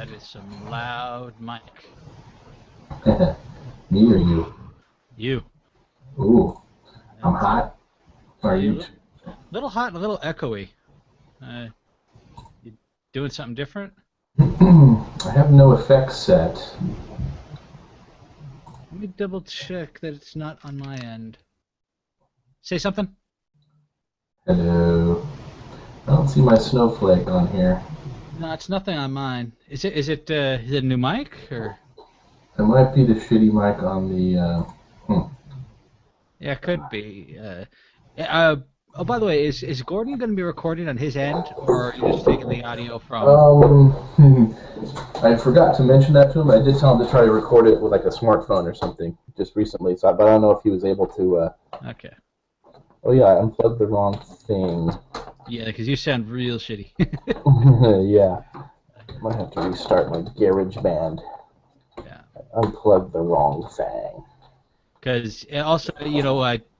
That is some loud mic. Me or you? You. Ooh, I'm hot. Are you? A little hot and a little echoey. You doing something different? I have no effects set. Let me double check that it's not on my end. Say something. Hello. I don't see my snowflake on here. No, it's nothing on mine. Is it a new mic or? It might be the shitty mic on the. Yeah, it could be. Oh, by the way, is Gordon going to be recording on his end, or are you just taking the audio from? I forgot to mention that to him. I did tell him to try to record it with like a smartphone or something just recently. So, but I don't know if he was able to. Okay. Oh yeah, I unplugged the wrong thing. Yeah, because you sound real shitty. Yeah. I might have to restart my GarageBand. Yeah. I unplugged the wrong thing. Because also,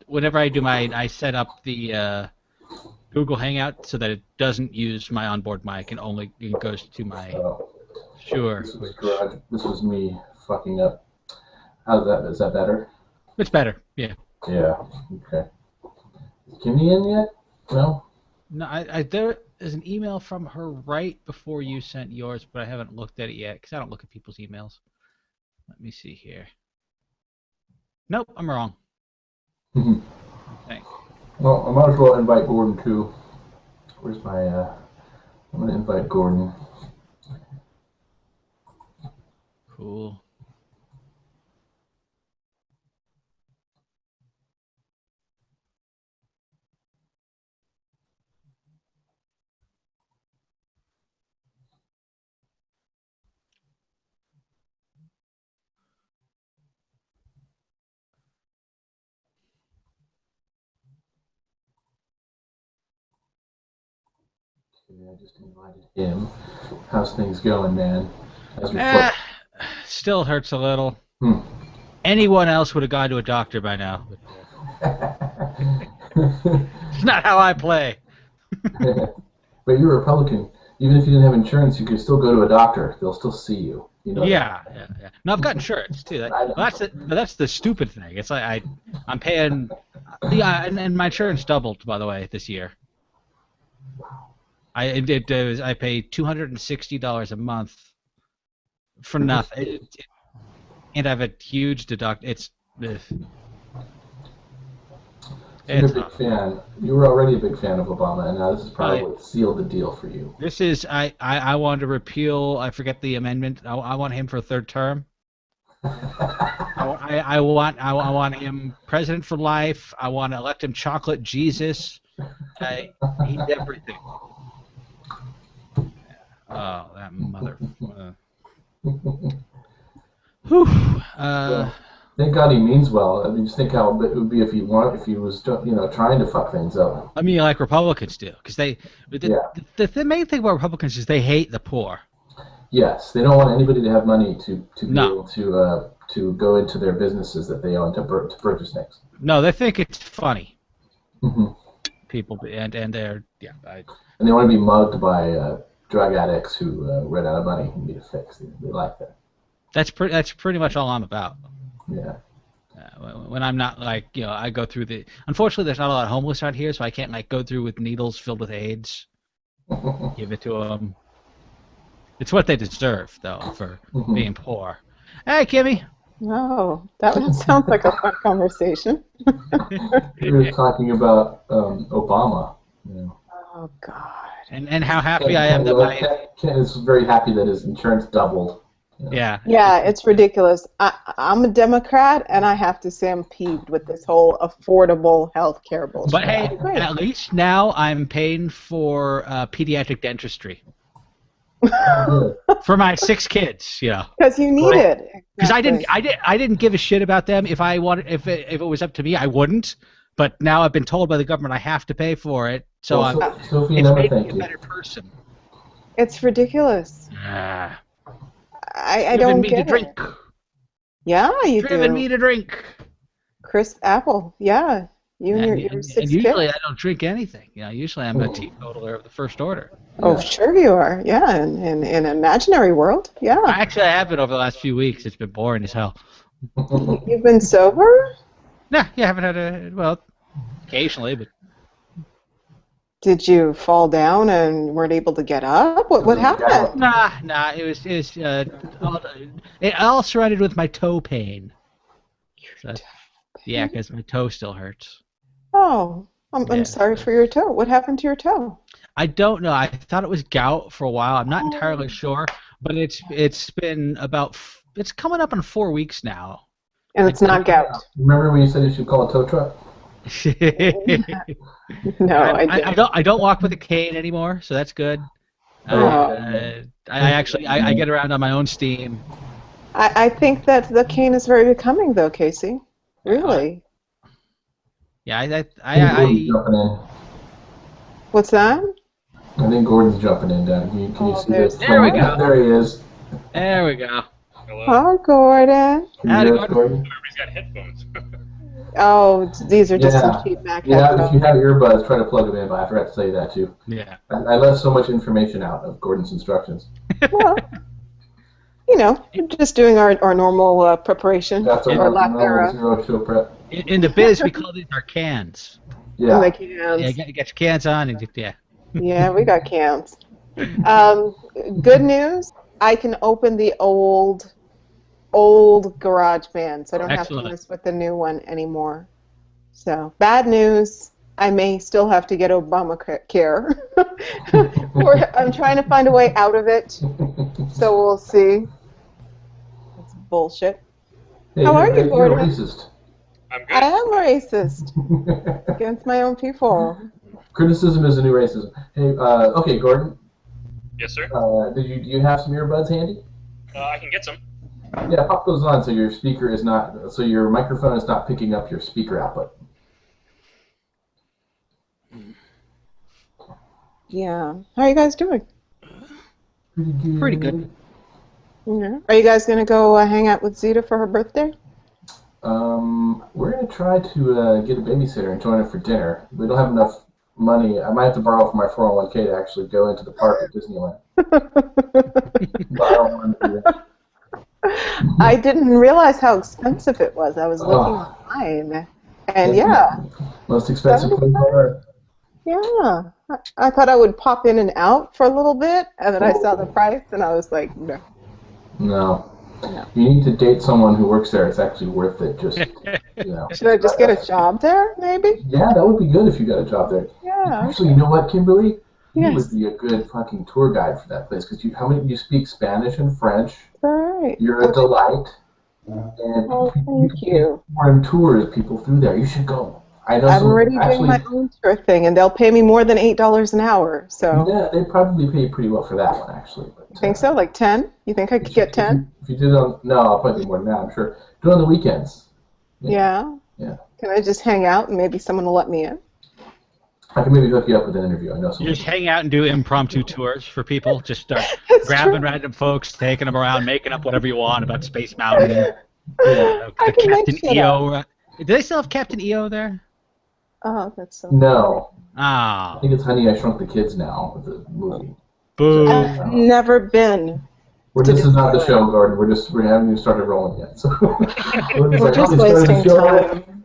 whenever I set up the Google Hangout so that it doesn't use my onboard mic and only it goes to my. Oh, Sure. This was me fucking up. How's that? Is that better? It's better. Yeah. Yeah. Okay. Is Kimmy in yet? No. No, there is an email from her right before you sent yours, but I haven't looked at it yet because I don't look at people's emails. Let me see here. Nope, I'm wrong. I think. Well, I might as well invite Gordon too. Where's my? I'm gonna invite Gordon. Cool. Okay, I just invited him. How's things going, man? How's your Eh, foot? still hurts a little. Hmm. Anyone else would have gone to a doctor by now. It's not how I play. But you're a Republican. Even if you didn't have insurance, you could still go to a doctor. They'll still see you. You know Yeah. that. No, I've got insurance too. That's the stupid thing. It's like I'm paying. Yeah, and my insurance doubled, by the way, this year. I pay $260 a month for nothing, and I have a huge deduct. You're a big fan. You were already a big fan of Obama, and now this is probably what sealed the deal for you. This is I want to repeal. I forget the amendment. I want him for a third term. I want him president for life. I want to elect him chocolate Jesus. He's everything. Oh, that mother. Whew. Thank God he means well. I mean, just think how it would be if he was trying to fuck things up. I mean, like Republicans do, because the main thing about Republicans is they hate the poor. Yes, they don't want anybody to have money to be able to go into their businesses that they own to purchase things. No, they think it's funny. Mm-hmm. People and they're and they want to be mugged by drug addicts who run out of money and need a fix. They like that. That's pretty much all I'm about. Yeah. When I'm not I go through the. Unfortunately, there's not a lot of homeless out here, so I can't go through with needles filled with AIDS. Give it to them. It's what they deserve, though, for being poor. Hey, Kimmy. Oh, that sounds like a fun conversation. We were talking about Obama. Oh God. And how happy I am that Ken is very happy that his insurance doubled. Yeah. Yeah, it's ridiculous. I'm a Democrat, and I have to say I'm peeved with this whole affordable health care bullshit. But hey, at least now I'm paying for pediatric dentistry. For my 6 kids, Because you need it. Because I didn't give a shit about them. If it was up to me, I wouldn't. But now I've been told by the government I have to pay for it, so it's making me a better person. It's ridiculous. I don't get drink. Yeah, you do. Driven me to drink. Crisp apple, yeah. You and your And six usually kids. I don't drink anything. Usually I'm a teetotaler of the first order. Oh, sure you are. Yeah, in an imaginary world. Yeah. Actually, I have been over the last few weeks. It's been boring as hell. You've been sober? Nah, yeah, I haven't had well, occasionally, but Did you fall down and weren't able to get up? What happened? nah. It all surrounded with my toe pain. So, yeah, because my toe still hurts. Oh, I'm Yeah, sorry for your toe. What happened to your toe? I don't know. I thought it was gout for a while. I'm not entirely sure, but it's been it's coming up on 4 weeks now. And it's not gout. Remember when you said you should call a tow truck? No, I didn't. I don't walk with a cane anymore, so that's good. I get around on my own steam. I think that the cane is very becoming, though, Casey. Really. Yeah, Gordon's jumping in. What's that? I think Gordon's jumping in, Dan. Can you see this? There we go. There he is. There we go. Hello. Hi, Gordon. Can you hear us, Gordon? Everybody's got headphones. Oh, these are just some cheap Mac Yeah, headphones. if you have earbuds, try to plug them in, but I forgot to tell you that too. Yeah. I left so much information out of Gordon's instructions. Well, just doing our normal preparation. That's or lack thereof. zero show prep. In the biz, we call these our cans. Yeah. The cans. Yeah, get your cans on and yeah. Yeah, we got cans. Good news, I can open the old GarageBand, so I don't have to mess with the new one anymore. So, bad news, I may still have to get Obamacare. I'm trying to find a way out of it, so we'll see. It's bullshit. Hey, How are you, Gordon? You're racist. I'm good. I am racist against my own people. Criticism is a new racism. Hey, okay, Gordon. Yes, sir. Do you have some earbuds handy? I can get some. Yeah, pop those on so your speaker is not, so your microphone is not picking up your speaker output. Yeah. How are you guys doing? Pretty good. Yeah. Are you guys going to go hang out with Zita for her birthday? We're going to try to get a babysitter and join her for dinner. We don't have enough money. I might have to borrow from my 401k to actually go into the park at Disneyland. But I don't want to do that. I didn't realize how expensive it was. I was looking online. And yeah. Most expensive place on earth. Yeah. I thought I would pop in and out for a little bit, and then I saw the price, and I was like, no. No. You need to date someone who works there. It's actually worth it. Just, Should I just get a job there, maybe? Yeah, that would be good if you got a job there. Yeah. Actually, you know what, Kimberly? Yes. You would be a good fucking tour guide for that place because you speak Spanish and French. All right. You're a delight. And thank you. Foreign tours people through there. You should go. I know. I'm already doing my own tour thing, and they'll pay me more than $8 an hour. So. Yeah, they probably pay pretty well for that one, actually. But, you think so? Like 10? You think I could get 10? If you did it on, no, I'll probably more than that. I'm sure. Do it on the weekends. Yeah. Can I just hang out and maybe someone will let me in? I can maybe hook you up with an interview. I know someone. You just hang out and do impromptu tours for people. Just start grabbing random folks, taking them around, making up whatever you want about Space Mountain. Captain EO. Do they still have Captain EO there? Oh, that's so No. Ah. I think it's Honey, I Shrunk the Kids now with the movie. Boo. I've never been. This is not the show, Gordon. We haven't even started rolling yet. So we're just wasting time.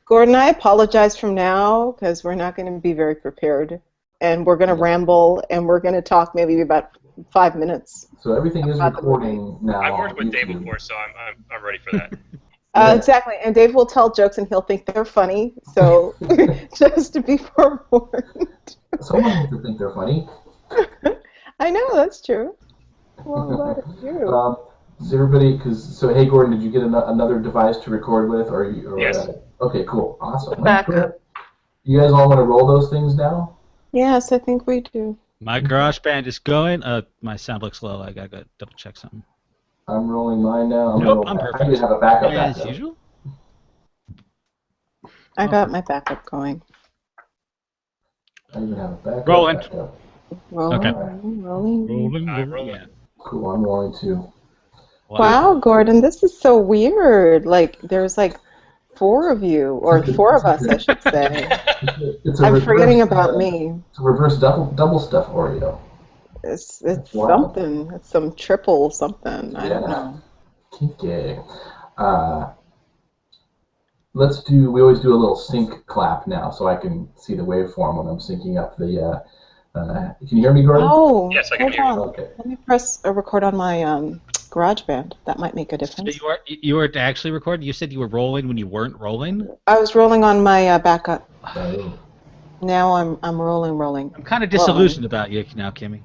Gordon, I apologize from now because we're not going to be very prepared, and we're going to ramble, and we're going to talk maybe about 5 minutes. So everything is recording now. I've worked with Dave before, so I'm ready for that. Exactly, and Dave will tell jokes, and he'll think they're funny. So just to be forewarned. Someone has to think they're funny. I know that's true. Well, that's true. Is everybody? So hey, Gordon, did you get another device to record with, or yes? Okay, cool, awesome. Backup. You guys all want to roll those things now? Yes, I think we do. My GarageBand is going. My sound looks low. I gotta go double check something. I'm rolling mine now. I'm perfect. I need to have a backup. As usual. I got my backup going. I even have a backup. Rolling. Rolling. Okay. Rolling. Yeah. Cool. I'm rolling too. Wow, Gordon, this is so weird. Like, there's like 4 of you, or 4 of us, I should say. It's a I'm reverse, forgetting about me. It's a reverse double stuff Oreo. It's Wow. something. It's some triple something. I don't Yeah. know. Kinky. We always do a little sync clap now so I can see the waveform when I'm syncing up the, can you hear me, Gordon? Oh, Yes, I can hold hear you. on. Okay. Let me press a record on my GarageBand. That might make a So difference. you were actually recording? You said you were rolling when you weren't rolling? I was rolling on my backup. Oh. Now I'm rolling. I'm kind of disillusioned about you now, Kimmy.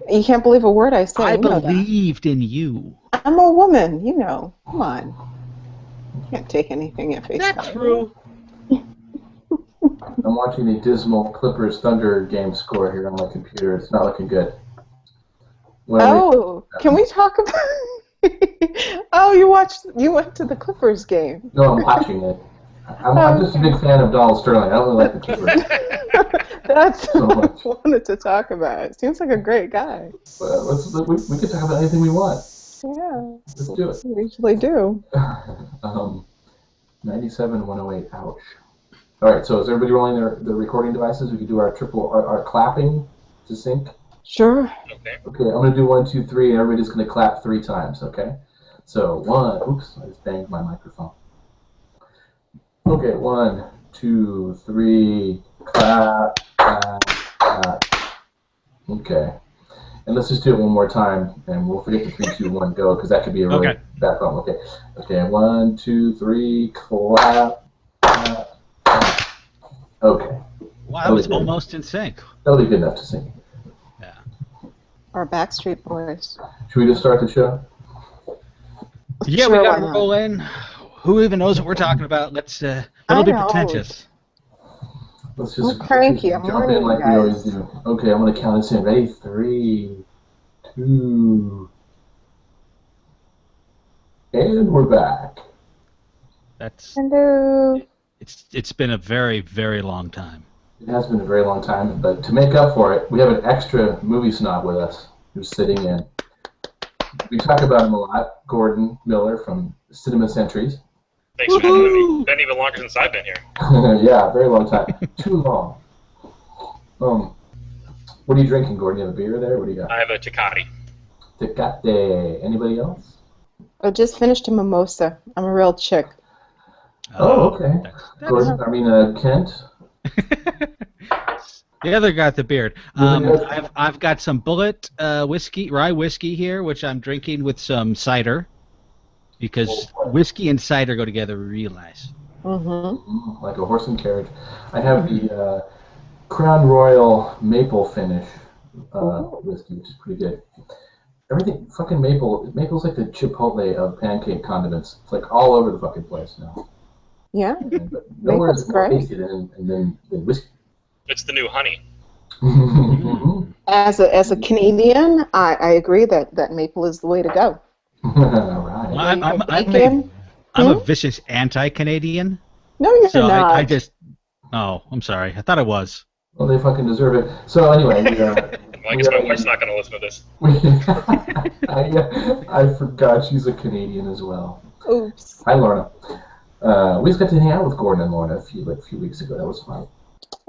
You can't believe a word I say. I you know that. believed in you. I'm a woman, you know. Come on. Can't take anything at face That's value. true. I'm watching the dismal Clippers Thunder game score here on my computer. It's not looking good. Can we talk about? Oh, you went to the Clippers game. No, I'm watching it. I'm just a big fan of Donald Sterling. I don't really like the Clippers. That's So what much. I wanted to talk about. Seems like a great guy. We can talk about anything we want. Yeah. Let's do it. We usually do. 97-108. Ouch. All right. So is everybody rolling their recording devices? We can do our clapping to sync. Sure. Okay. Okay. I'm gonna do 1, 2, 3, and everybody's gonna clap 3 times. Okay. So 1. Oops. I just banged my microphone. Okay. 1, 2, 3. Clap. Clap. Clap. Okay. And let's just do it one more time, and we'll forget the 3, 2, 1, go, because that could be a really bad problem. Okay. Okay. 1, 2, 3. Clap. Clap. Clap. Okay. Wow, that was almost in sync. That'll be good enough to sing. Yeah. Or Backstreet Boys. Should we just start the show? Yeah, Sure, we why got to not? roll in. Who even knows what we're talking about? Let's. It'll be pretentious. Let's just I'm cranky. I'm jump warning in like you we guys. always do. Okay, I'm gonna count us in. Ready? 3, 2, and we're back. That's. Hello. It's been a very, very long time. It has been a very long time, but to make up for it, we have an extra movie snob with us who's sitting in. We talk about him a lot. Gordon Miller from Cinema Sentries. Thanks, man. It's been even longer since I've been here. Yeah, very long time. Too long. What are you drinking, Gordon? You have a beer there? What do you got? I have a Tecate. Tecate. Anybody else? I just finished a mimosa. I'm a real chick. Oh, okay. That's- Kent. The other guy with the beard. Yeah. I've got some Bullet rye whiskey here, which I'm drinking with some cider, because whiskey and cider go together real nice. Mm-hmm. Like a horse and carriage. I have the Crown Royal maple finish whiskey, which is pretty good. Everything fucking maple. Maple's like the Chipotle of pancake condiments. It's like all over the fucking place now. Yeah. But nowhere is Maple's it more great. tasty than whiskey. It's the new honey. As a Canadian, I agree that maple is the way to go. Right. Well, Bacon. I'm a vicious anti-Canadian. No, you're So not. I just. Oh, I'm sorry. I thought I was. Well, they fucking deserve it. So anyway, I guess my wife's not going to listen to this. I forgot she's a Canadian as well. Oops. Hi, Lorna. We just got to hang out with Gordon and Lorna a few weeks ago. That was fun.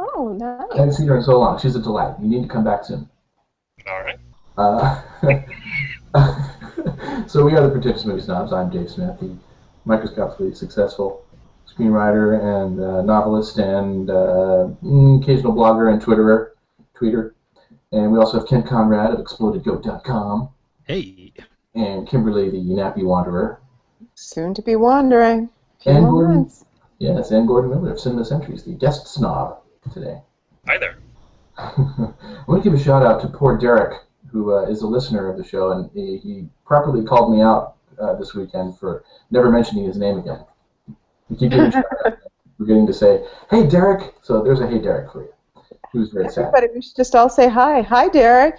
Oh, I haven't nice. seen her in so long. She's a delight. You need to come back soon. All right. So we are the Pretentious Movie Snobs. I'm Dave Smith, the microscopically successful screenwriter and novelist and occasional blogger and tweeter. And we also have Ken Conrad of ExplodedGoat.com Hey. and Kimberly, the Nappy Wanderer. Soon to be wandering. Few And more Gordon, months. yes, and Gordon Miller of Cinema Sentries, the guest snob today. Hi there. I want to give a shout out to poor Derek, who is a listener of the show, and he properly called me out this weekend for never mentioning his name again. We keep getting shout out. We're getting to say, "Hey, Derek." So there's a "Hey, Derek" for you. He was very sad. Everybody, we should just all say hi. Hi, Derek.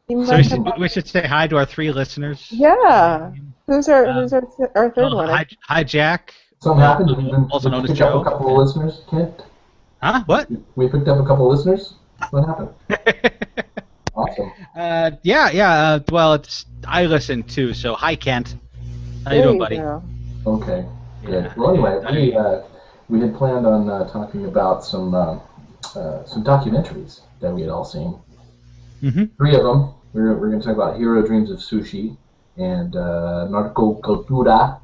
You So might have- we should say hi to our 3 listeners. Yeah. Who's our third one? Hi, Jack. Something happened. Did we Also known as pick up Joe. a couple of listeners, Kent? Huh? What? We picked up a couple of listeners. What happened? Awesome. Well, I listen too. So hi, Kent. How you There doing, you buddy? go. Okay. Good. Yeah. Well, anyway, we had planned on talking about some documentaries that we had all seen. Mm-hmm. 3 of them. We're going to talk about Jiro Dreams of Sushi and Narco Cultura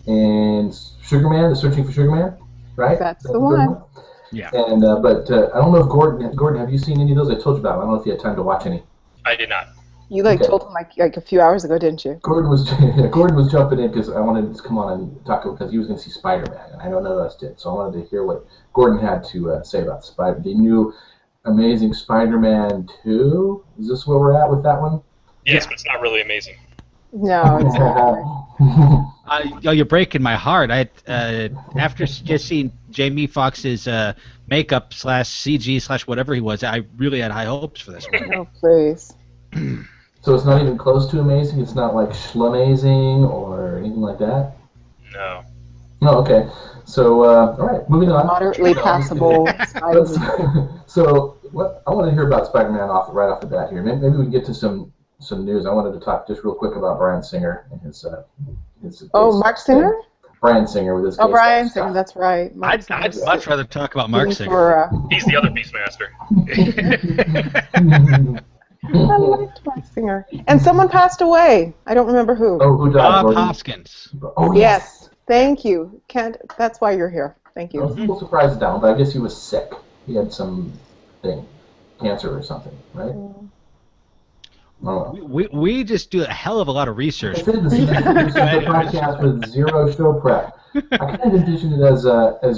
and Sugarman, The Searching for Sugarman, right? That's the third one. Yeah. And but I don't know if Gordon, have you seen any of those? I told you about them. I don't know if you had time to watch any. I did not. You told him like a few hours ago, didn't you? Gordon was jumping in because I wanted him to come on and talk because he was going to see Spider-Man, and I know none of us did. So I wanted to hear what Gordon had to say about the new Amazing Spider-Man 2. Is this where we're at with that one? Yes, but it's not really amazing. No, it's not. You're breaking my heart. After just seeing Jamie Foxx's makeup / CG / whatever he was, I really had high hopes for this one. Oh, please. So it's not even close to amazing? It's not like Schlamazing or anything like that? No. No, okay. So, all right, moving on. Moderately passable. So, what I want to hear about Spider-Man right off the bat here. Maybe we can get to some news. I wanted to talk just real quick about Bryan Singer and his Mark Singer? Bryan Singer with his. Oh, Bryan Singer, that's right. I'd much rather talk about Mark Singer. He's the other Beastmaster. I liked Mark Singer. And someone passed away. I don't remember who. Oh, who died? Bob Hoskins. Oh, yes. Thank you. Kent, that's why you're here. Thank you. I was a little surprised at that one, but I guess he was sick. He had some cancer or something, right? We just do a hell of a lot of research. This is a podcast with zero show prep. I kind of envision it as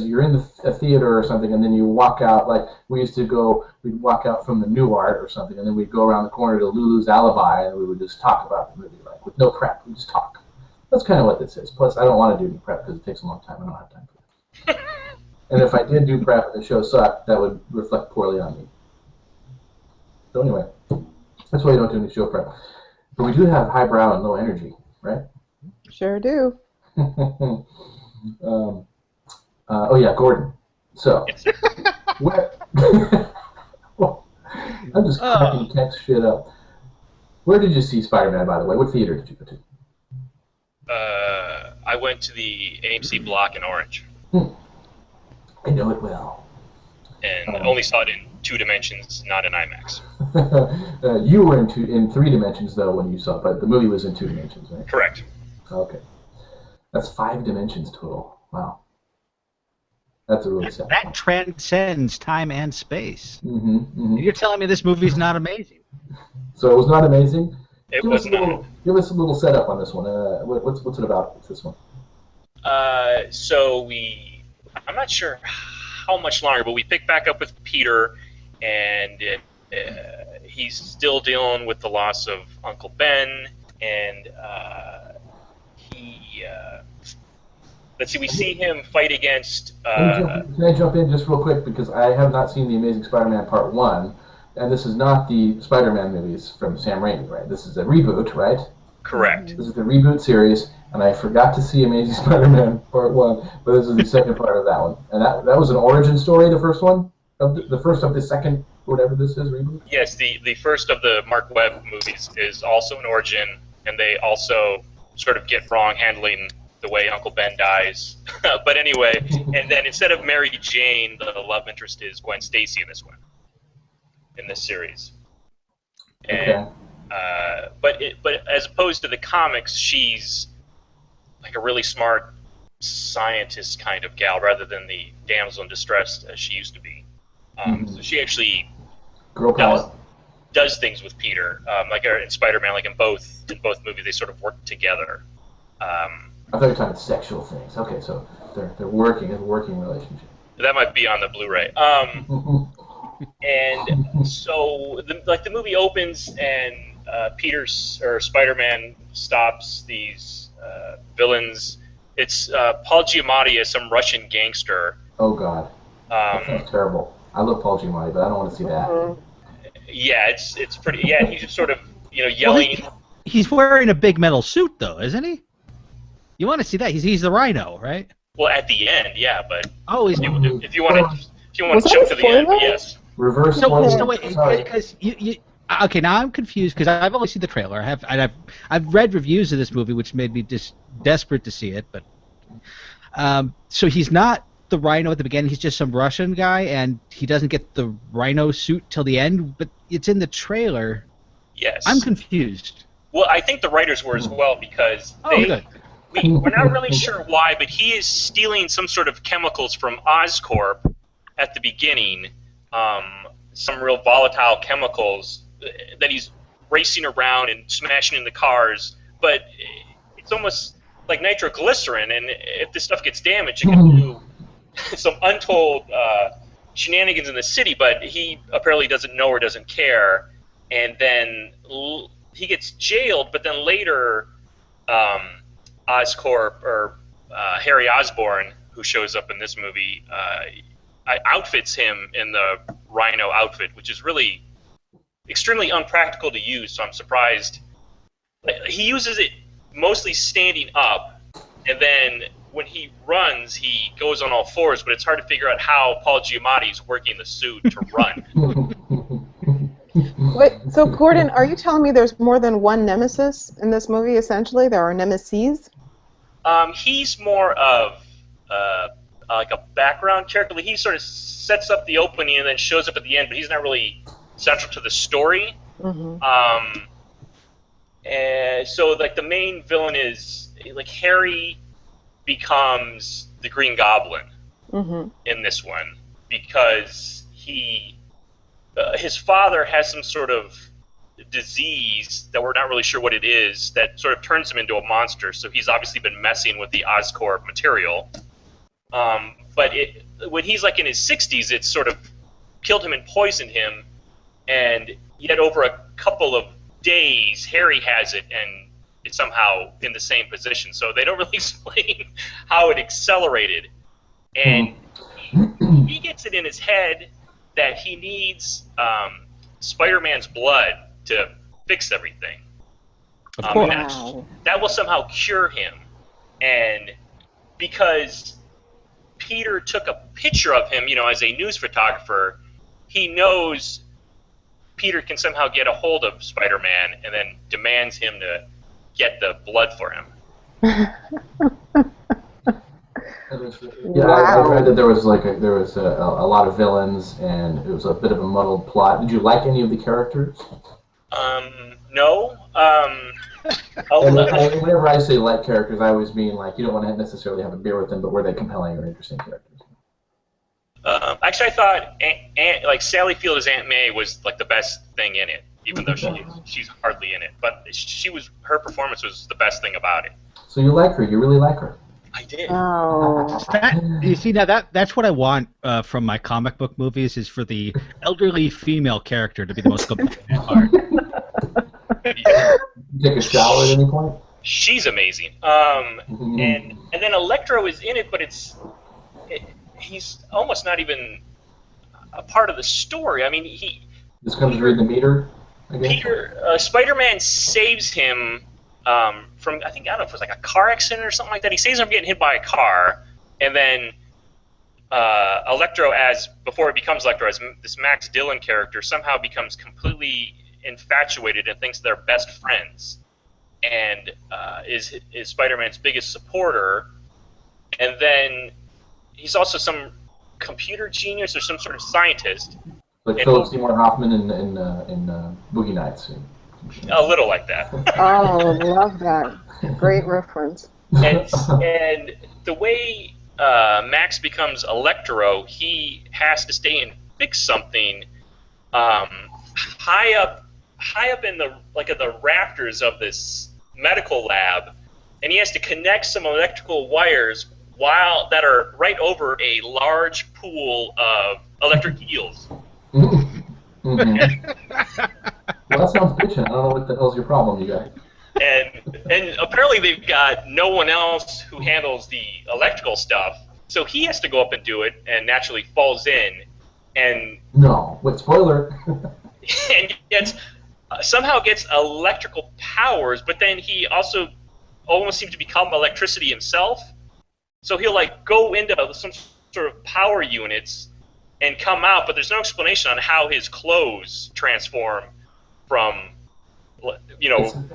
you're in a theater or something, and then you walk out. Like we used to go, we'd walk out from the New Art or something, and then we'd go around the corner to Lulu's Alibi, and we would just talk about the movie, like with no prep. We just talk. That's kind of what this is. Plus, I don't want to do prep because it takes a long time. I don't have time for it. And if I did do prep and the show sucked, that would reflect poorly on me. So anyway. That's why you don't do any show prep. But we do have highbrow and low energy, right? Sure do. Oh, yeah, Gordon. So, where... well, I'm just cracking Kent's shit up. Where did you see Spider-Man, by the way? What theater did you go to? I went to the AMC block in Orange. I know it well. And only saw it in 2 dimensions, not in IMAX. You were in 3 dimensions, though, when you saw it, but the movie was in 2 dimensions, right? Correct. Okay. That's 5 dimensions total. Wow. That's a really sad That one. transcends time and space. Mm-hmm, mm-hmm. You're telling me this movie's not amazing? So it was not amazing? It was not. Give us a little setup on this one. What's it about, this one? I'm not sure how much longer, but we pick back up with Peter, and he's still dealing with the loss of Uncle Ben, and we see him fight against... Can I jump in just real quick, because I have not seen The Amazing Spider-Man Part 1, and this is not the Spider-Man movies from Sam Raimi, right? This is a reboot, right? Correct. This is the reboot series, and I forgot to see Amazing Spider-Man Part 1, but this is the second part of that one. And that was an origin story, the first one? The first of the second, whatever this is, reboot? Yes, the first of the Mark Webb movies is also an origin, and they also sort of get wrong handling the way Uncle Ben dies. But anyway, and then instead of Mary Jane, the love interest is Gwen Stacy in this one, in this series. And, Okay. but as opposed to the comics, she's like a really smart scientist kind of gal, rather than the damsel in distress as she used to be. So she actually Girl power. does things with Peter, like in Spider-Man, like in both movies, they sort of work together. I thought you were talking sexual things. Okay, so they're working. It's a working relationship. That might be on the Blu-ray. And so the movie opens, and Spider-Man stops these villains. It's Paul Giamatti, some Russian gangster. Oh God, that sounds terrible. I love Paul Giamatti, but I don't want to see that. Yeah, it's pretty. Yeah, he's just sort of yelling. Well, he's wearing a big metal suit, though, isn't he? You want to see that? He's the Rhino, right? Well, at the end, yeah, but if you want to jump to the end, yes. Reverse. So wait, because you okay, now I'm confused because I've only seen the trailer. I've read reviews of this movie, which made me just desperate to see it. But So he's not the Rhino at the beginning. He's just some Russian guy, and he doesn't get the Rhino suit till the end. But it's in the trailer. Yes. I'm confused. Well, I think the writers were as well because Good. we're not really sure why, but he is stealing some sort of chemicals from Oscorp at the beginning. Some real volatile chemicals that he's racing around and smashing in the cars. But it's almost like nitroglycerin, and if this stuff gets damaged, it can do some untold shenanigans in the city. But he apparently doesn't know or doesn't care, and then he gets jailed. But then later, Oscorp or Harry Osborn, who shows up in this movie, outfits him in the Rhino outfit, which is really extremely unpractical to use. So I'm surprised. He uses it mostly standing up, and then when he runs, he goes on all fours, but it's hard to figure out how Paul Giamatti's working the suit to run. Wait, so Gordon, are you telling me there's more than one nemesis in this movie, essentially? There are nemesis? He's more of like a background character. He sort of sets up the opening and then shows up at the end, but he's not really central to the story. Mm-hmm. So like the main villain is like Harry becomes the Green Goblin in this one because his father has some sort of disease that we're not really sure what it is that sort of turns him into a monster. So he's obviously been messing with the Oscorp material. But when he's like in his 60s, it sort of killed him and poisoned him. And yet over a couple of days, Harry has it, and it's somehow in the same position. So they don't really explain how it accelerated. And he gets it in his head that he needs Spider-Man's blood to fix everything. Of course. That will somehow cure him. And because Peter took a picture of him, as a news photographer, he knows Peter can somehow get a hold of Spider-Man and then demands him to get the blood for him. Yeah, I read that there was a lot of villains and it was a bit of a muddled plot. Did you like any of the characters? No. Whenever I say like characters, I always mean like you don't want to necessarily have a beer with them, but were they compelling or interesting characters? Actually, I thought like Sally Field as Aunt May was like the best thing in it, even though she's hardly in it. But her performance was the best thing about it. So you like her? You really like her? I did. Oh. You see, now that's what I want from my comic book movies is for the elderly female character to be the most compelling part. You take a shower at any point? She's amazing. And then Electro is in it, but he's almost not even a part of the story. I mean, This comes to read the meter, I guess? Spider-Man saves him from, I don't know if it was like a car accident or something like that. He saves him from getting hit by a car, and then Electro, before he becomes Electro, as this Max Dillon character, somehow becomes completely infatuated and thinks they're best friends, and is Spider-Man's biggest supporter. And then he's also some computer genius or some sort of scientist. Like Philip Seymour Hoffman in Boogie Nights. A little like that. Oh, love that. Great reference. And the way Max becomes Electro, he has to stay and fix something high up in the rafters of this medical lab, and he has to connect some electrical wires that are right over a large pool of electric eels. Well, that sounds bitchin'. I don't know what the hell's your problem, you guys. And apparently they've got no one else who handles the electrical stuff, so he has to go up and do it, and naturally falls in, and no, wait, spoiler. and somehow gets electrical powers, but then he also almost seems to become electricity himself. So he'll go into some sort of power units and come out, but there's no explanation on how his clothes transform from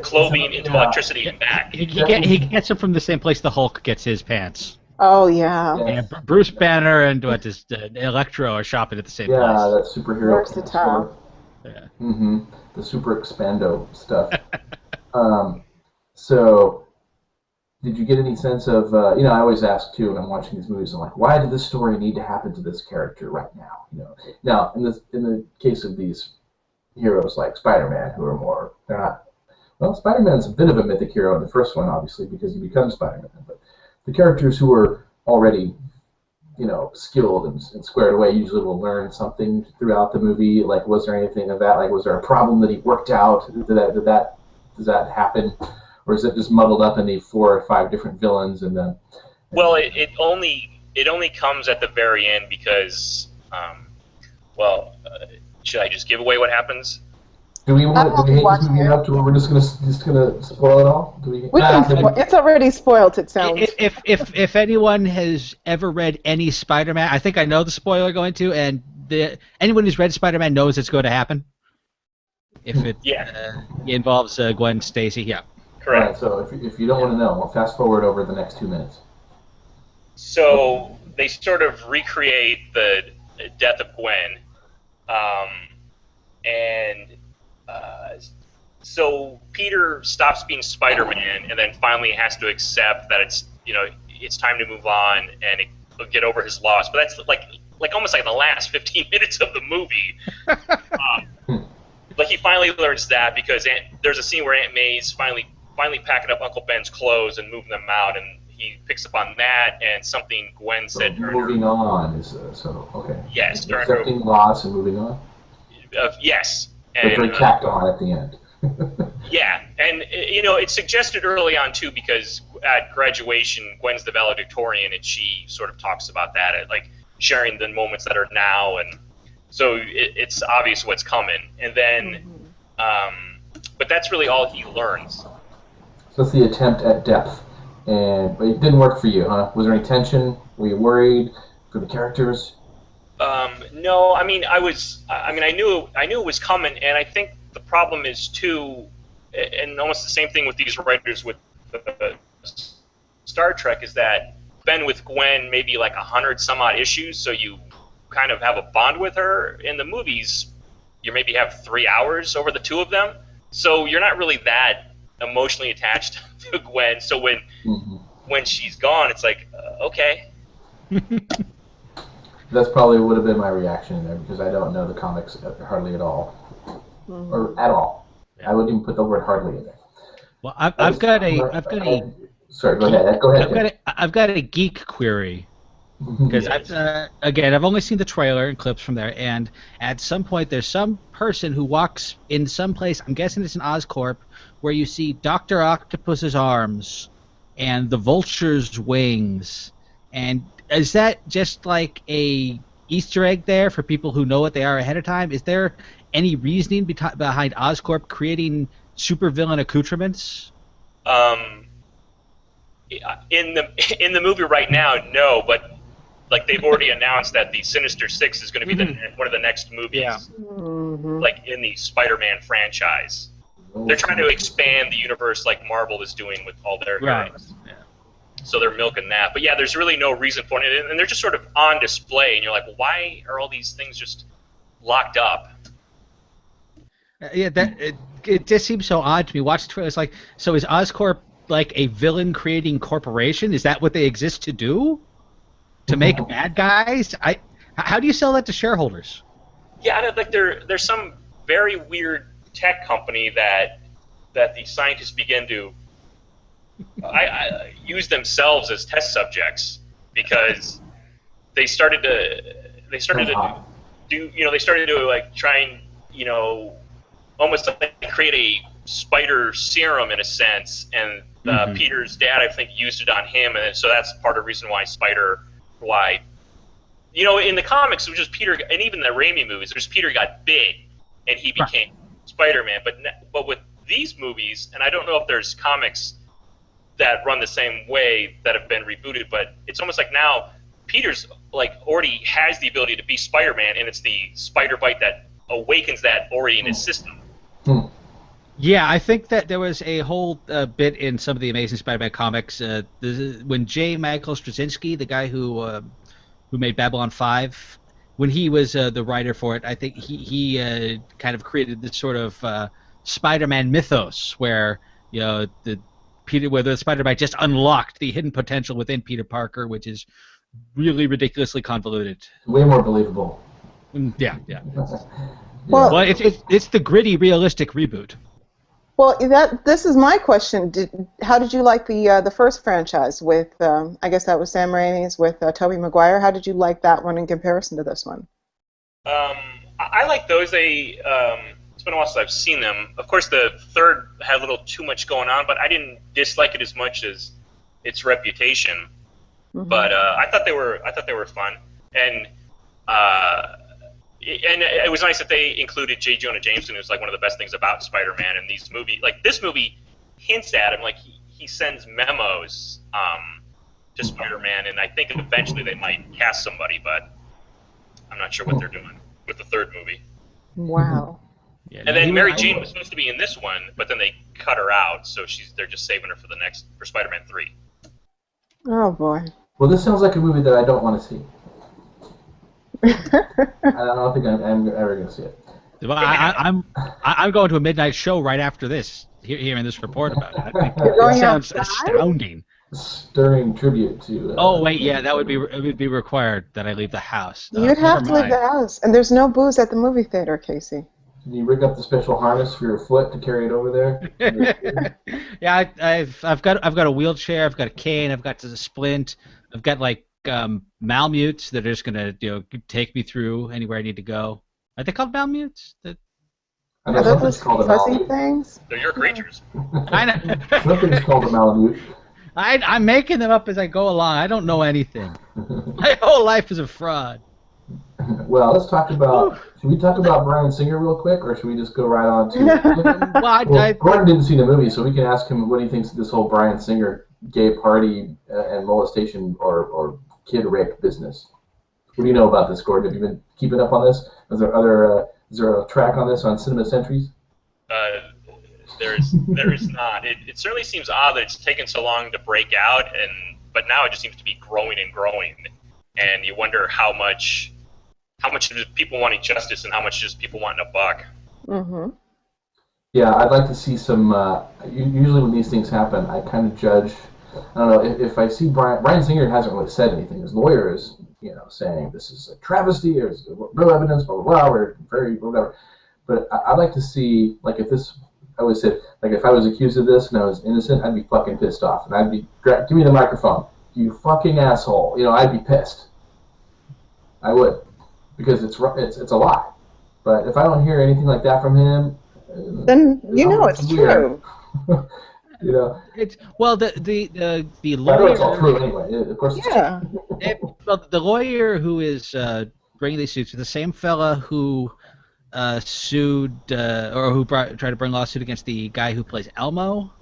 clothing into electricity and back. He gets them from the same place the Hulk gets his pants. Oh yeah. Yeah. And Bruce Banner and Electro are shopping at the same Yeah, place. that superhero Versatile. store. Yeah. Mm-hmm. The Super Expando stuff. So, did you get any sense of, I always ask too when I'm watching these movies, I'm like, why did this story need to happen to this character right now? Now in the case of these heroes like Spider-Man, who are more, they're not. Well, Spider-Man's a bit of a mythic hero in the first one, obviously, because he becomes Spider-Man. But the characters who are already, skilled and squared away usually will learn something throughout the movie. Like, was there anything of that? Like, was there a problem that he worked out? Does that happen? Or is it just muddled up in the 4 or 5 different villains and then? Well, it only comes at the very end because, should I just give away what happens? Do we hate this watching movie it. enough to where we're just gonna spoil it all? It's already spoiled. It sounds. If anyone has ever read any Spider-Man, I think I know the spoiler going to, and anyone who's read Spider-Man knows it's going to happen. If it involves Gwen Stacy, yeah. Correct. All right, so if you don't want to know, we'll fast forward over the next 2 minutes. So they sort of recreate the death of Gwen, so Peter stops being Spider-Man, and then finally has to accept that it's time to move on and get over his loss. But that's like almost like the last 15 minutes of the movie. But he finally learns that because there's a scene where Aunt May's finally packing up Uncle Ben's clothes and moving them out, and he picks up on that and something Gwen said to her. Moving on is okay. Yes, accepting loss and moving on. Yes, But very tacked on at the end. Yeah, and it's suggested early on too because at graduation, Gwen's the valedictorian, and she sort of talks about that, like sharing the moments that are now, and so it's obvious what's coming. And then, but that's really all he learns. So that's the attempt at depth, but it didn't work for you, huh? Was there any tension? Were you worried for the characters? No, I mean I knew it was coming, and I think the problem is too, and almost the same thing with these writers with Star Trek, is that been with Gwen maybe like 100 some odd issues, so you kind of have a bond with her. In the movies, you maybe have 3 hours over the two of them, so you're not really that emotionally attached to Gwen. So when she's gone, it's like okay. That's probably would have been my reaction there because I don't know the comics hardly at all, or at all. I wouldn't even put the word hardly in there. Well, I've got a. Sorry, go ahead. Go ahead. I've got a geek query because I've only seen the trailer and clips from there, and at some point there's some person who walks in some place. I'm guessing it's in Oscorp, where you see Dr. Octopus's arms and the Vulture's wings, and is that just like a Easter egg there for people who know what they are ahead of time? Is there any reasoning behind Oscorp creating supervillain accoutrements? In the movie right now, no, but like they've already announced that the Sinister Six is going to be one of the next movies, like in the Spider-Man franchise. They're trying to expand the universe like Marvel is doing with all their heroes. Yeah. So they're milking that. But yeah, there's really no reason for it. And they're just sort of on display. And you're like, well, why are all these things just locked up? Yeah, it just seems so odd to me. Watch the trailer. It's like, so is Oscorp like a villain-creating corporation? Is that what they exist to do? To make bad guys? How do you sell that to shareholders? Yeah, like there's some very weird tech company that the scientists begin to I use themselves as test subjects because they started to like try and almost like create a spider serum in a sense, and Peter's dad I think used it on him, and so that's part of the reason why in the comics it was just Peter, and even the Raimi movies, there's Peter got big and he became Spider-Man, but with these movies, and I don't know if there's comics that run the same way that have been rebooted, but it's almost like now Peter's like already has the ability to be Spider-Man, and it's the spider bite that awakens that already in his system. Yeah, I think that there was a whole bit in some of the Amazing Spider-Man comics when J. Michael Straczynski, the guy who made Babylon 5, when he was the writer for it, I think he kind of created this sort of Spider-Man mythos where where the Spider-Man just unlocked the hidden potential within Peter Parker, which is really ridiculously convoluted. Way more believable. Yeah. Well, Well, it's the gritty, realistic reboot. Well, this is my question. How did you like the first franchise with, I guess that was Sam Raimi's with Tobey Maguire? How did you like that one in comparison to this one? I like those. It's been a while since I've seen them. Of course, the third had a little too much going on, but I didn't dislike it as much as its reputation. Mm-hmm. But I thought they were fun, and it was nice that they included J. Jonah Jameson, who's like one of the best things about Spider-Man. And these movies, like this movie, hints at him, like he sends memos to Spider-Man, and I think eventually they might cast somebody, but I'm not sure what they're doing with the third movie. Wow. Yeah, And then Mary Jane was supposed to be in this one, but then they cut her out, so they're just saving her for Spider-Man 3. Oh boy. Well, this sounds like a movie that I don't want to see. I don't think I'm ever going to see it. Well, I'm going to a midnight show right after this, hearing this report about it. I think going it sounds outside? astounding. Stirring tribute to. Oh wait, yeah, it would be required that I leave the house. You'd have to Never leave the mind. house, and there's no booze at the movie theater, Casey. Can you rig up the special harness for your foot to carry it over there? Yeah, I've got a wheelchair, I've got a cane, I've got a splint, I've got like Malmutes that are just gonna take me through anywhere I need to go. Are they called Malmutes? I know Are those something's called a fuzzy Malamute. things? They're your creatures. Something's called a Malamute. I'm making them up as I go along. I don't know anything. My whole life is a fraud. Well, let's talk about. Should we talk about Bryan Singer real quick, or should we just go right on to? Well, Gordon didn't see the movie, so we can ask him what he thinks of this whole Bryan Singer gay party and molestation or kid rape business. What do you know about this, Gordon? Have you been keeping up on this? Is there a track on this on Cinema Sentries? There is not. It certainly seems odd that it's taken so long to break out, but now it just seems to be growing and growing, and you wonder how much do people wanting justice and how much just people wanting a buck. Mm-hmm. Yeah, I'd like to see some. Usually when these things happen, I kind of judge. I don't know if I see Bryan Singer hasn't really said anything. His lawyer is, saying this is a travesty. There's no evidence. Blah blah blah. We're very whatever. But I'd like to see, like, if this. I always said, like, if I was accused of this and I was innocent, I'd be fucking pissed off, and I'd be, give me the microphone, you fucking asshole. I'd be pissed. I would, because it's a lie. But if I don't hear anything like that from him, Then it's true. It's the I know it's all lawyer. true anyway. Of course. Yeah. The lawyer who is bringing these suits is the same fella who sued or who tried to bring a lawsuit against the guy who plays Elmo.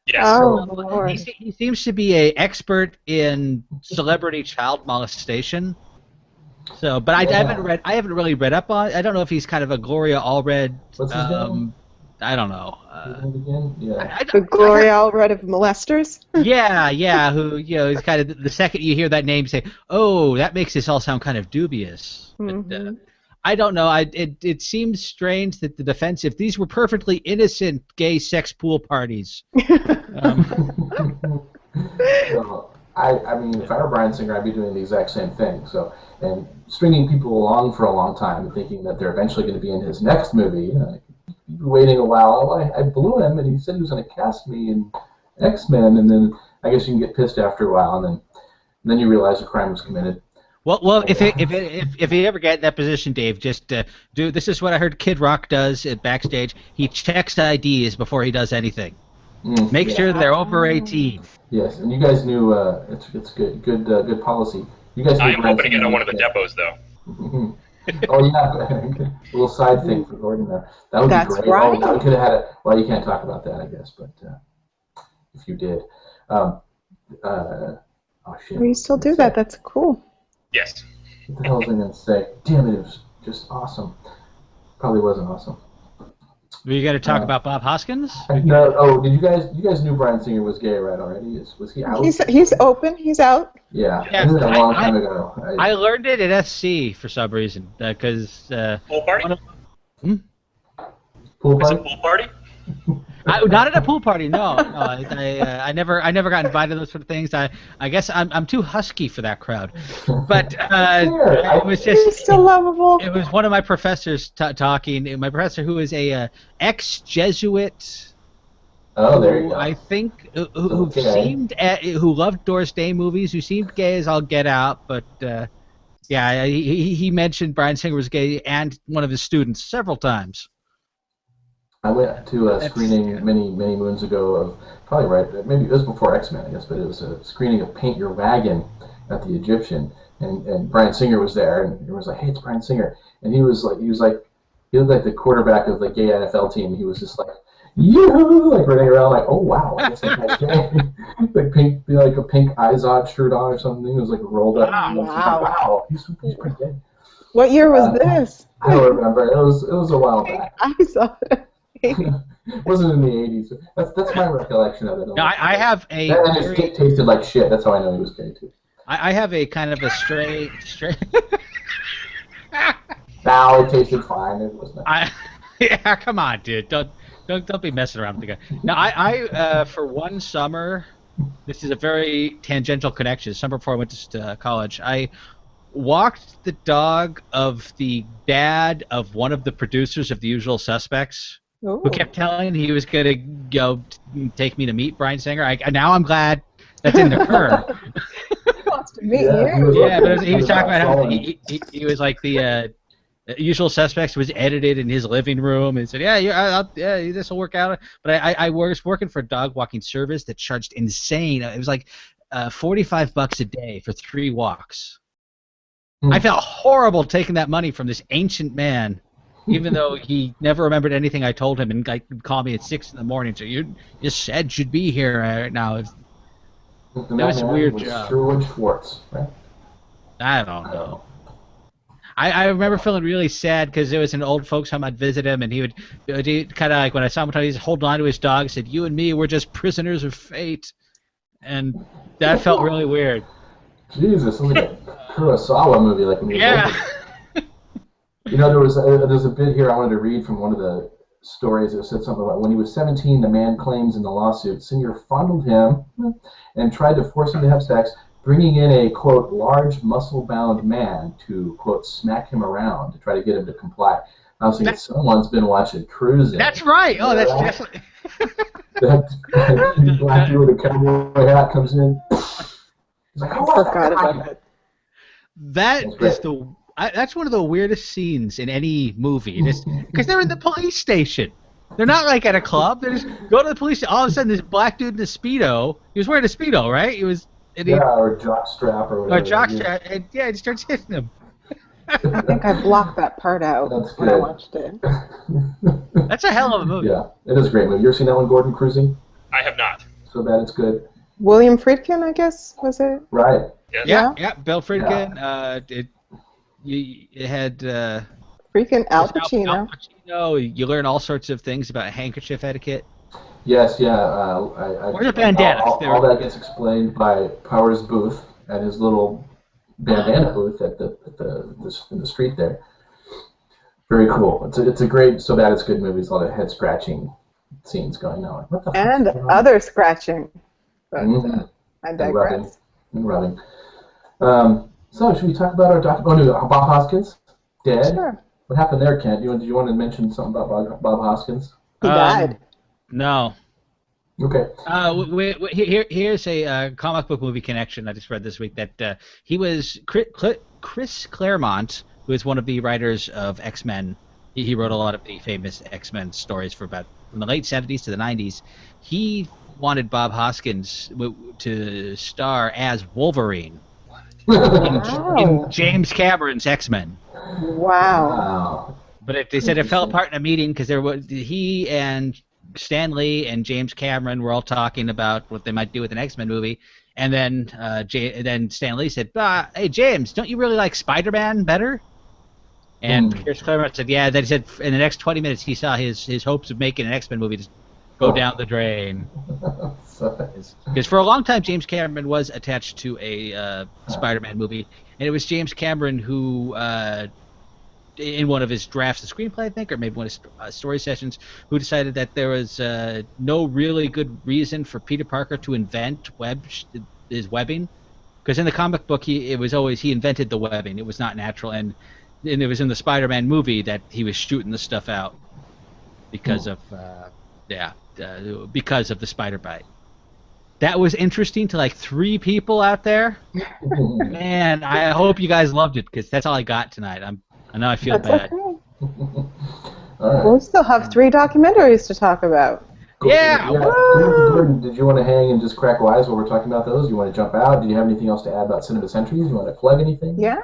Yes. Oh, Lord. He seems to be an expert in celebrity child molestation. So, but I haven't really read up on. I don't know if he's kind of a Gloria Allred. What's his name? I don't know. Again? Yeah. The Gloria Allred of molesters? Yeah. Who is kind of the second you hear that name, you say, "Oh, that makes this all sound kind of dubious." Mm-hmm. But, I don't know. It seems strange that the defense, if these were perfectly innocent gay sex pool parties. I mean, if I were Bryan Singer, I'd be doing the exact same thing. So, and stringing people along for a long time, thinking that they're eventually going to be in his next movie. Waiting a while. I blew him, and he said he was going to cast me in X-Men, and then I guess you can get pissed after a while, and then you realize a crime was committed. Well, if you ever get in that position, Dave, just do. This is what I heard Kid Rock does at backstage. He checks IDs before he does anything. Make sure they're over 18. Yes, and you guys knew it's good policy. You guys. I'm hoping to get on one of the depots, though. Oh yeah, a little side thing for Gordon there. That would That's be great. right. Oh, now we could have had it. Well, you can't talk about that, I guess, but if you did, oh shit. Well, you still do that. That's cool. Yes. What the hell was I going to say? Damn it! It was just awesome. Probably wasn't awesome. Were you going to talk about Bob Hoskins? No. Oh, did you guys knew Bryan Singer was gay, right? Already? Was he out? He's open. He's out. Yeah. Yeah, This is a long time ago. I learned it at SC for some reason because Pool party? Pool It's a party? pool party? not at a pool party. No. I never got invited to those sort of things. I guess I'm too husky for that crowd. But it was just He's still lovable. It was one of my professors talking. My professor, who is a ex-Jesuit. Oh, there you go. I think who loved Doris Day movies, who seemed gay as all get out, but yeah, he mentioned Bryan Singer was gay and one of his students several times. I went to a screening many moons ago of maybe it was before X-Men, I guess, but it was a screening of Paint Your Wagon at the Egyptian, and Bryan Singer was there, and everyone was like, "Hey, it's Bryan Singer," and he looked like the quarterback of the gay NFL team. He was just like, "Yoo-hoo!" like running around like, "Oh wow, I guess that guy's gay." like a pink Izod shirt on or something. It was like rolled up. Wow, he's pretty gay. What year was this? I don't remember. It was a while back. I saw it. It wasn't in the 80s. That's my recollection of it. No, I have a. And his dick tasted like shit. That's how I know he was gay too. I have a kind of a straight. No, it tasted fine. It was not. Yeah, come on, dude. Don't be messing around with the guy. Now, I for one summer, this is a very tangential connection. Summer before I went to college, I walked the dog of the dad of one of the producers of The Usual Suspects. Ooh. Who kept telling he was going to take me to meet Bryan Singer. Now I'm glad that didn't occur. He wants to meet you. Yeah, but he was talking about how he was like the Usual Suspects was edited in his living room, and said, "Yeah, this will work out." But I was working for a dog walking service that charged insane. It was like $45 a day for 3 walks. I felt horrible taking that money from this ancient man. Even though he never remembered anything I told him, and called me at 6 a.m. So you said you'd be here right now. It was a weird job. Sherwood Schwartz, right? I don't know. I remember feeling really sad because there was an old folks home. I'd visit him, and he would kind of like when I saw him, he was holding on to his dog. Said, "You and me, we're just prisoners of fate," and that felt really weird. Jesus, it was like a Kurosawa movie, like when he was older. You know, there's a bit here I wanted to read from one of the stories that said something about when he was 17, the man claims in the lawsuit, Singer fondled him and tried to force him to have sex, bringing in a, quote, large muscle-bound man to, quote, smack him around to try to get him to comply. I was thinking, someone's been watching Cruising. That's right. Oh, that's definitely... that black dude with a cowboy hat comes in. He's like, I forgot about that. That's one of the weirdest scenes in any movie, because they're in the police station. They're not like at a club. They just go to the police station. All of a sudden, this black dude in a Speedo. He was wearing a Speedo, right? Or jockstrap or whatever. Or jockstrap. And he starts hitting him. I think I blocked that part out when I watched it. That's a hell of a movie. Yeah, it is a great movie. You ever seen that one, Gordon, Cruising? I have not. So bad it's good. William Friedkin, I guess, was it? Right. Yeah. Bill Friedkin. Yeah. It had freaking Al Pacino. Al Pacino. You learn all sorts of things about handkerchief etiquette. Yes, yeah. Where's the bandana? All that gets explained by Powers Booth at his little bandana booth in the street there. Very cool. It's a great, so bad it's good movie. There's a lot of head scratching scenes going on. What the and other scratching. But I digress. And rubbing. So should we talk about our Bob Hoskins? Dead? Sure. What happened there, Kent? Did you want to mention something about Bob Hoskins? He died. No. Okay. Here's a comic book movie connection I just read this week that he was Chris Claremont, who is one of the writers of X-Men. He wrote a lot of the famous X-Men stories from the late 70s to the 90s. He wanted Bob Hoskins to star as Wolverine in James Cameron's X-Men. Wow. But they said it fell apart in a meeting because he and Stan Lee and James Cameron were all talking about what they might do with an X-Men movie, and then Stan Lee said, "Hey James, don't you really like Spider-Man better?" And Pierce Claremont said, yeah, that he said in the next 20 minutes he saw his hopes of making an X-Men movie just go down the drain. Because for a long time, James Cameron was attached to a Spider-Man movie, and it was James Cameron who, in one of his drafts of screenplay, I think, or maybe one of his story sessions, who decided that there was no really good reason for Peter Parker to invent his webbing. Because in the comic book, he invented the webbing. It was not natural, and it was in the Spider-Man movie that he was shooting the stuff out because of because of the spider bite. That was interesting to like 3 people out there. Man, I hope you guys loved it because that's all I got tonight. I know I feel bad. Okay. All right. We'll still have 3 documentaries to talk about. Yeah. Gordon, did you want to hang and just crack wise while we're talking about those? Do you want to jump out? Do you have anything else to add about Cinema Sentries? Do you want to plug anything? Yeah.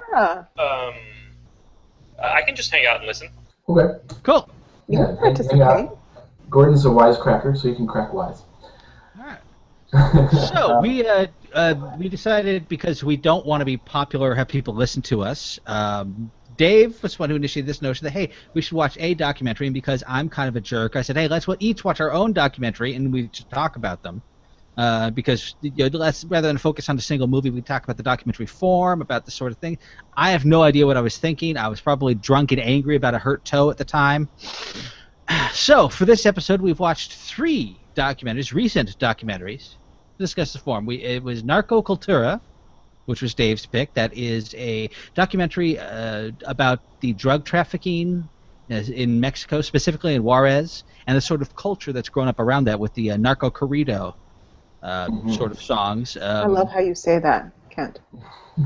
I can just hang out and listen. Okay. Cool. You can participate. Gordon's a wisecracker, so you can crack wise. All right. So we decided, because we don't want to be popular or have people listen to us, Dave was the one who initiated this notion that, hey, we should watch a documentary, and because I'm kind of a jerk, I said, hey, let's each watch our own documentary, and we should talk about them. Because rather than focus on a single movie, we talk about the documentary form, about this sort of thing. I have no idea what I was thinking. I was probably drunk and angry about a hurt toe at the time. So for this episode, we've watched 3 documentaries, recent documentaries, to discuss the form. It was Narco Cultura, which was Dave's pick. That is a documentary about the drug trafficking in Mexico, specifically in Juarez, and the sort of culture that's grown up around that with the Narco Corrido sort of songs. I love how you say that, Kent.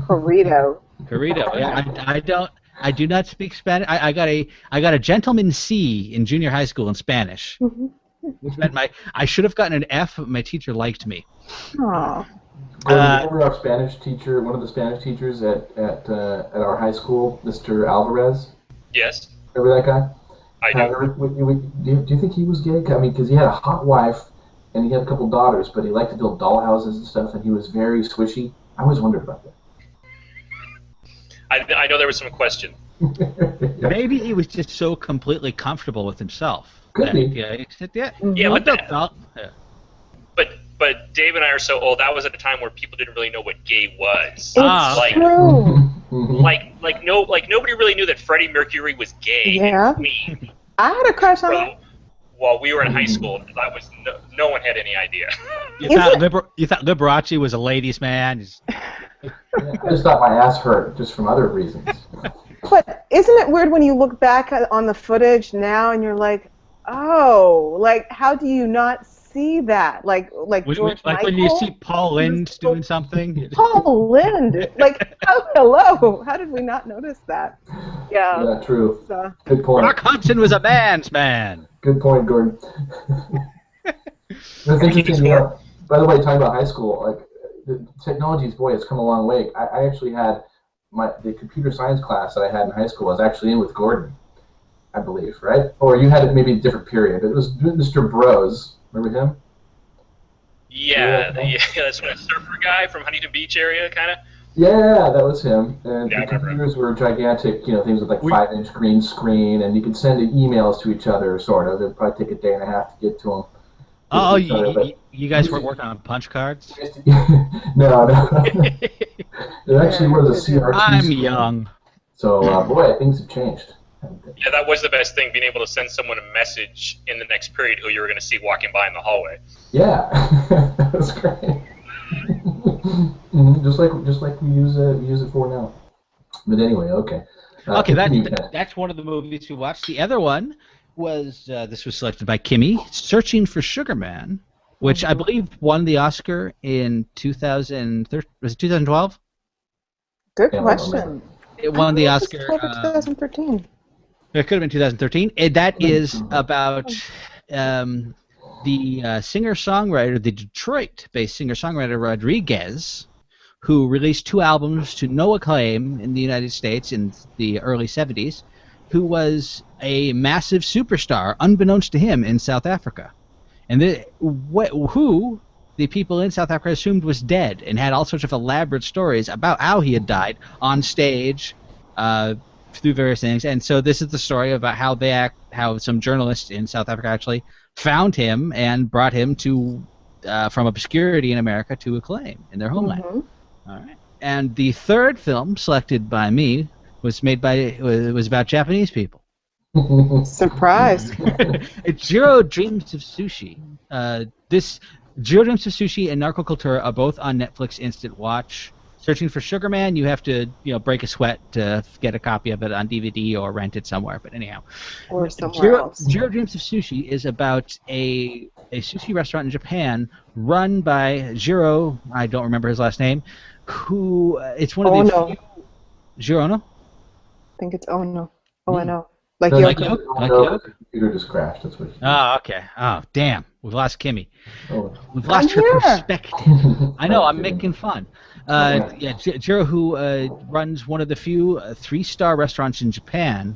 Corrido. Corrido. Yeah, I do not speak Spanish. I got a gentleman C in junior high school in Spanish, which meant I should have gotten an F, but my teacher liked me. Aww. Remember our Spanish teacher, one of the Spanish teachers at our high school, Mr. Alvarez? Yes. Remember that guy? I do. Do you think he was gay? I mean, because he had a hot wife and he had a couple daughters, but he liked to build dollhouses and stuff, and he was very swishy. I always wondered about that. I know there was some question. Yeah. Maybe he was just so completely comfortable with himself. Could be. Yeah, he said, yeah. But Dave and I are so old. That was at a time where people didn't really know what gay was. It's true. Like nobody really knew that Freddie Mercury was gay. Yeah. Me. I had a crush on him. While we were in high school, that was no one had any idea. You thought Liberace was a ladies' man? I just thought my ass hurt, just from other reasons. But isn't it weird when you look back on the footage now and you're like, oh, like how do you not see that? Like George Michael? When you see Paul Lynde doing something. Paul Lynde, like hello, how did we not notice that? Yeah. Yeah, true. Good point. Rock Hudson was a man's man. Good point, Gordon. That's interesting. By the way, talking about high school, like the technology's has come a long way. I actually had the computer science class that I had in high school. I was actually in with Gordon, I believe, right? Or you had it maybe a different period. It was Mr. Bros. Remember him? Yeah, that's a surfer guy from Huntington Beach area, kind of. Yeah, that was him. And Yeah, the computers were gigantic, things with like 5-inch green screen, and you could send emails to each other, sort of. It'd probably take a day and a half to get to them. Oh, you guys weren't working on punch cards? No. It actually was a CRT. I'm young. So, boy, things have changed. Yeah, that was the best thing, being able to send someone a message in the next period who you were going to see walking by in the hallway. Yeah, that was great. Just like we use it for now. But anyway, okay. Okay, that's one of the movies we watched. The other one was this was selected by Kimmy, Searching for Sugarman, which I believe won the Oscar in 2013. Was it 2012? Good question. It won the Oscar. 2013. It could have been 2013. That is about the singer-songwriter, the Detroit-based singer-songwriter Rodriguez, who released 2 albums to no acclaim in the United States in the early 70s, who was a massive superstar, unbeknownst to him, in South Africa. And who the people in South Africa assumed was dead, and had all sorts of elaborate stories about how he had died on stage, through various things. And so this is the story about how some journalists in South Africa actually found him and brought him to from obscurity in America to acclaim in their homeland. Mm-hmm. All right. And the third film selected by me was about Japanese people. Surprise. It's Jiro Dreams of Sushi. This Jiro Dreams of Sushi and Narco Cultura are both on Netflix Instant Watch. Searching for Sugarman, you have to break a sweat to get a copy of it on DVD or rent it somewhere. But anyhow, Or somewhere else. Jiro Dreams of Sushi is about a sushi restaurant in Japan run by Jiro. I don't remember his last name. Who it's one of the few, Jiro Ono? I think it's Ono. O-N-O. Like No, Yoko. the computer just crashed. That's what. Oh, okay. Oh, damn. We've lost Kimmy. Oh. We've lost I'm her here. perspective. I know. I'm making fun. Jiro, who runs one of the few 3-star restaurants in Japan.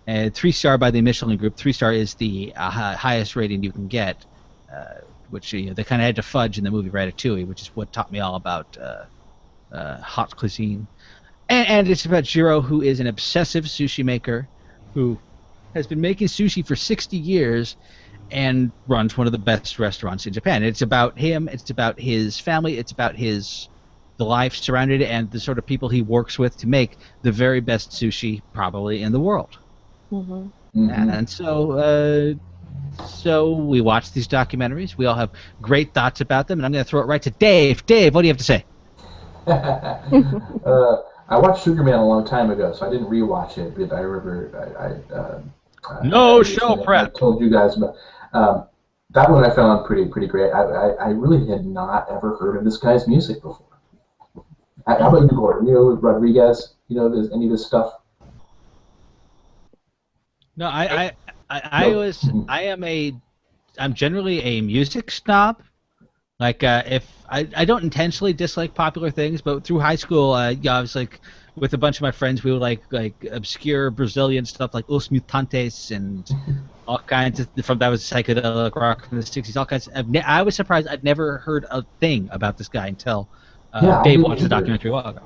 3-star by the Michelin Group. 3-star is the highest rating you can get, which they kind of had to fudge in the movie Ratatouille, which is what taught me all about hot cuisine. And it's about Jiro, who is an obsessive sushi maker, who has been making sushi for 60 years and runs one of the best restaurants in Japan. It's about him, it's about his family, it's about the life surrounded it, and the sort of people he works with to make the very best sushi probably in the world. Mm-hmm. Mm-hmm. And so we watch these documentaries. We all have great thoughts about them, and I'm going to throw it right to Dave. Dave, what do you have to say? I watched Sugarman a long time ago, so I didn't rewatch it, but I remember No I show prep. I told you guys about that one. I found pretty great. I really had not ever heard of this guy's music before. How about you, Gordon? You know Rodriguez? You know any of his stuff? No, I'm generally a music snob. Like if I don't intentionally dislike popular things, but through high school, I was like with a bunch of my friends, we would like obscure Brazilian stuff like Os Mutantes and all kinds of that was psychedelic rock from the '60s. All kinds. I was surprised I'd never heard a thing about this guy until Dave watched the documentary a while ago.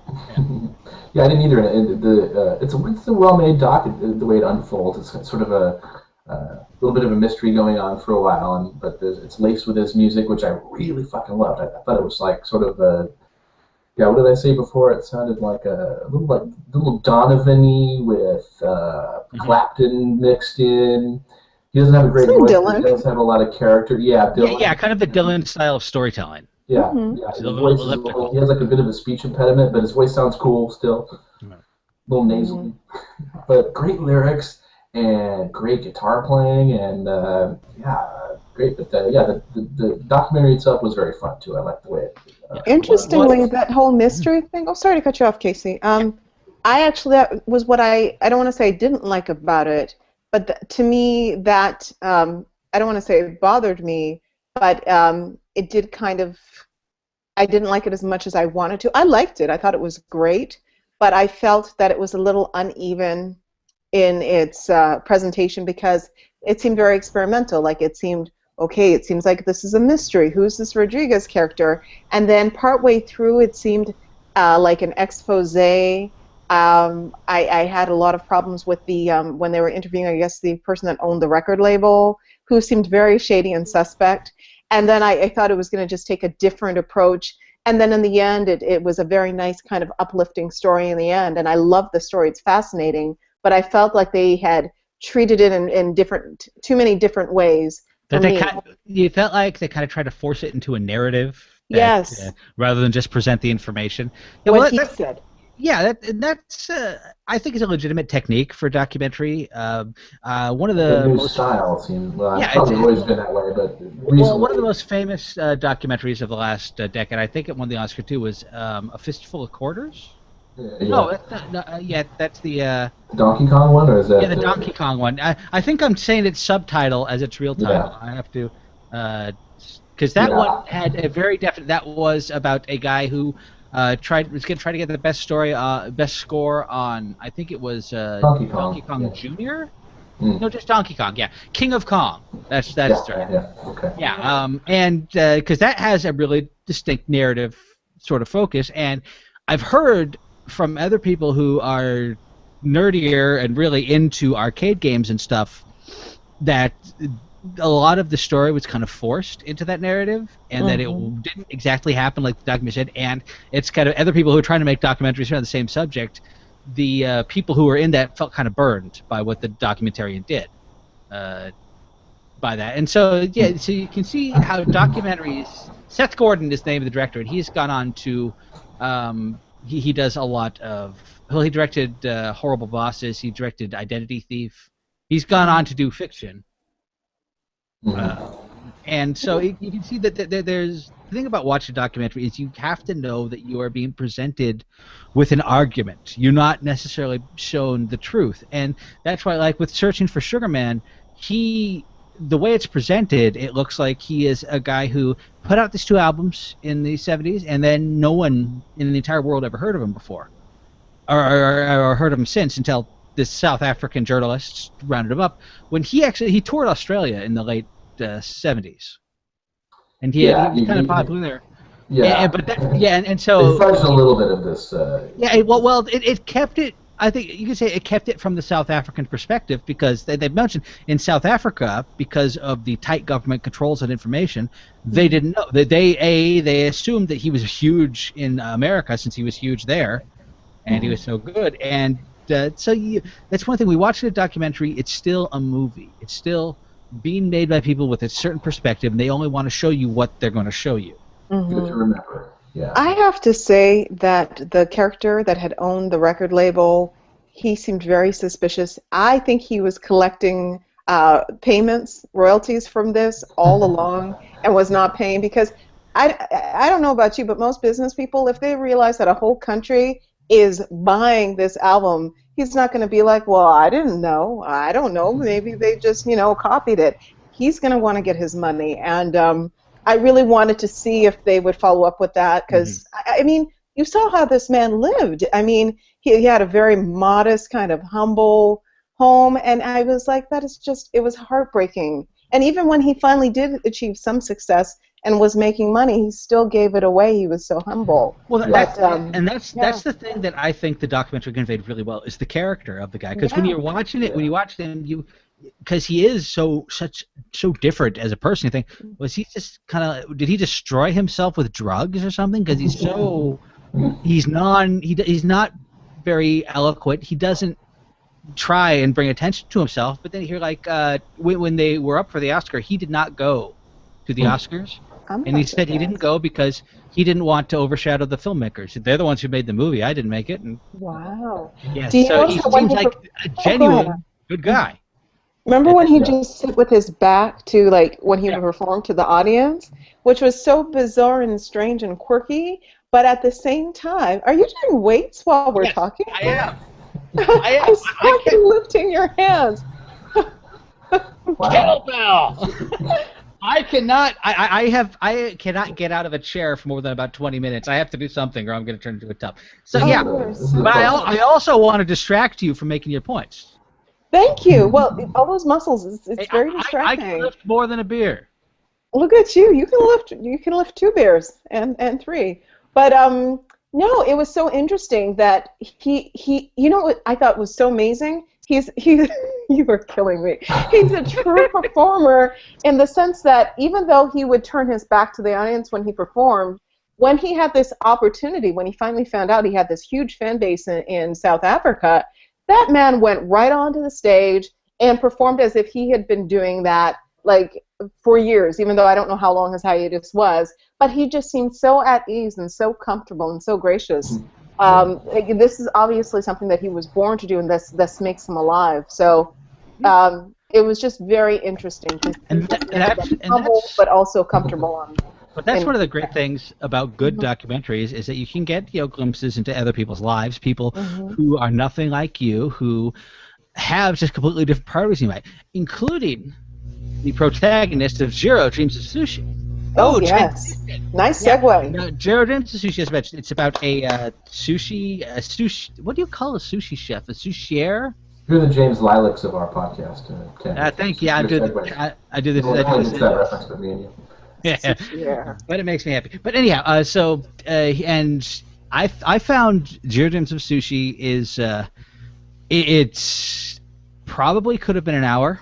Yeah, I didn't either. And it's a well-made doc. The way it unfolds, it's sort of a little bit of a mystery going on for a while, but it's laced with his music, which I really fucking loved. I thought it was like sort of a what did I say before? It sounded like a little Donovan-y with Clapton mixed in. He doesn't have a great voice, but he does have a lot of character. Yeah, Dylan. Yeah, kind of the Dylan style of storytelling. Yeah, Mm-hmm. yeah. His a voice little he has like a bit of a speech impediment, but his voice sounds cool still. A little nasally. But great lyrics and great guitar playing and great. But the documentary itself was very fun too. I liked the way it. Interestingly, that whole mystery thing. Oh, sorry to cut you off, Casey. That was what I don't want to say I didn't like about it, but to me that I don't want to say it bothered me, but it did kind of. I didn't like it as much as I wanted to. I liked it. I thought it was great, but I felt that it was a little uneven in its presentation because it seemed very experimental. Like it seemed, okay, it seems like this is a mystery. Who's this Rodriguez character? And then partway through, it seemed like an expose. I had a lot of problems with the when they were interviewing, I guess, the person that owned the record label, who seemed very shady and suspect. And then I thought it was going to just take a different approach. And then in the end, it was a very nice kind of uplifting story in the end. And I love the story. It's fascinating. But I felt like they had treated it in too many different ways. You felt like they kind of tried to force it into a narrative. Yes. Rather than just present the information. Yeah, what he said. Yeah, that's I think it's a legitimate technique for a documentary. One of the new most style seems it's probably always been that way, but recently. Well, one of the most famous documentaries of the last decade, I think it won the Oscar too, was A Fistful of Quarters. Yeah. No, that's the Donkey Kong one, or is that? Yeah, the Donkey Kong one. I think I'm saying its subtitle as its real title. Yeah. I have to, because that one had a very definite. That was about a guy who was going to try to get the best score on. I think it was Donkey Kong Jr. No, just Donkey Kong. Yeah, King of Kong. That's right. Yeah. Okay. Yeah. And because that has a really distinct narrative sort of focus, and I've heard from other people who are nerdier and really into arcade games and stuff, that a lot of the story was kind of forced into that narrative, and that it didn't exactly happen like the documentary said. And it's kind of other people who are trying to make documentaries around the same subject. The people who were in that felt kind of burned by what the documentarian did. By that, and so yeah, so you can see how documentaries. Seth Gordon is the name of the director, and he's gone on to. He does a lot of. Well, he directed Horrible Bosses. He directed Identity Thief. He's gone on to do fiction. And so you can see that there's the thing about watching a documentary is you have to know that you are being presented with an argument. You're not necessarily shown the truth, and that's why, like with Searching for Sugarman, the way it's presented, it looks like he is a guy who put out these 2 albums in the 70s, and then no one in the entire world ever heard of him before, or heard of him since, until this South African journalist rounded him up. When he toured Australia in the late 70s, and he was kind of popular there. Yeah, and so it fudged a little bit of this. It kept it. I think you could say it kept it from the South African perspective, because they've mentioned in South Africa, because of the tight government controls on information, they didn't know. They assumed that he was huge in America since he was huge there, and he was so good. And that's one thing. We watch a documentary, it's still a movie. It's still being made by people with a certain perspective, and they only want to show you what they're going to show you. Good to remember. Yeah. I have to say that the character that had owned the record label, he seemed very suspicious. I think he was collecting payments, royalties from this all along, and was not paying, because I don't know about you, but most business people, if they realize that a whole country is buying this album, he's not going to be like, well, I didn't know. I don't know. Maybe they just, copied it. He's going to want to get his money. And I really wanted to see if they would follow up with that, because, I mean, you saw how this man lived. I mean, he had a very modest, kind of humble home, and I was like, it was heartbreaking. And even when he finally did achieve some success and was making money, he still gave it away. He was so humble. Well, that's the thing that I think the documentary conveyed really well, is the character of the guy. Because when you're watching it, when you watch him, because he is so different as a person, you think, was he just did he destroy himself with drugs or something? Because he's not very eloquent. He doesn't try and bring attention to himself. But then you hear, like, when they were up for the Oscar, he did not go to the Oscars, and he said he didn't go because he didn't want to overshadow the filmmakers. They're the ones who made the movie. I didn't make it. And wow. Yeah, so he seems like a genuine good guy. Remember when he just sit with his back to, like, when he performed to the audience, which was so bizarre and strange and quirky, but at the same time, are you doing weights while we're talking? I am. I saw you lifting your hands. Kettlebell. I cannot get out of a chair for more than about 20 minutes. I have to do something, or I'm going to turn into a tub. So but I also want to distract you from making your points. Thank you. Well, all those muscles, it's very distracting. I can lift more than a beer. Look at you. You can lift 2 beers and 3. But no, it was so interesting that he you know what I thought was so amazing? You were killing me. He's a true performer in the sense that even though he would turn his back to the audience when he performed, when he had this opportunity, when he finally found out he had this huge fan base in South Africa, that man went right onto the stage and performed as if he had been doing that, like, for years, even though I don't know how long his hiatus was. But he just seemed so at ease and so comfortable and so gracious. This is obviously something that he was born to do, and this makes him alive. So it was just very interesting to see humble but also comfortable. But that's one of the great things about good documentaries, is that you can get glimpses into other people's lives, people who are nothing like you, who have just completely different priorities in life, including the protagonist of Jiro Dreams of Sushi. Oh, yes. Nice segue. No, Jiro Dreams of Sushi, as mentioned, it's about a sushi. What do you call a sushi chef? A souchier? You're the James Lilacs of our podcast, Ken. Thank you. I do this. That reference with me and you. Yeah, but it makes me happy. But anyhow, and I found Jiro Dreams of Sushi is It's probably could have been an hour.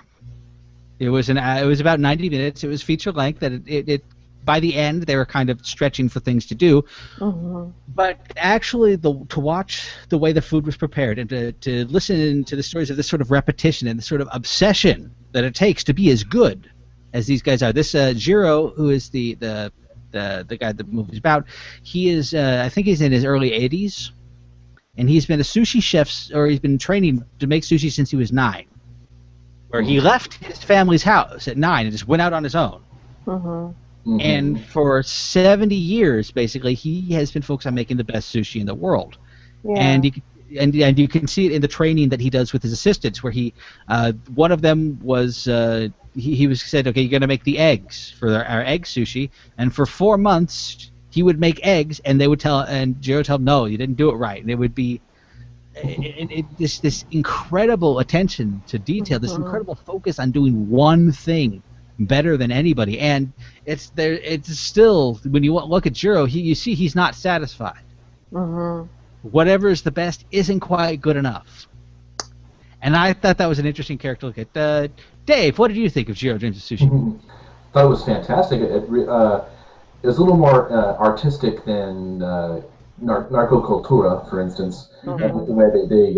It was about 90 minutes. It was feature length. That it by the end they were kind of stretching for things to do. Mm-hmm. But actually, to watch the way the food was prepared and to listen to the stories of this sort of repetition and the sort of obsession that it takes to be as good as these guys are. This Jiro, who is the guy the movie's about, he is I think he's in his early 80s, and he's been a sushi chef, or he's been training to make sushi since he was 9. Where he left his family's house at 9 and just went out on his own. Mm-hmm. Mhm. And for 70 years, basically, he has been focused on making the best sushi in the world. Yeah. And you can see it in the training that he does with his assistants, where he one of them was he was said, okay, you're going to make the eggs for our egg sushi, and for 4 months he would make eggs, and they would Jiro tell him, no, you didn't do it right, and it would be this incredible attention to detail, this incredible focus on doing one thing better than anybody, and it's still, when you look at Jiro, you see he's not satisfied. Mm-hmm. Whatever is the best isn't quite good enough. And I thought that was an interesting character to look at. Dave, what did you think of Jiro Dreams of Sushi? Thought it was fantastic. It was a little more artistic than Narco Cultura, for instance. Mhm. The way they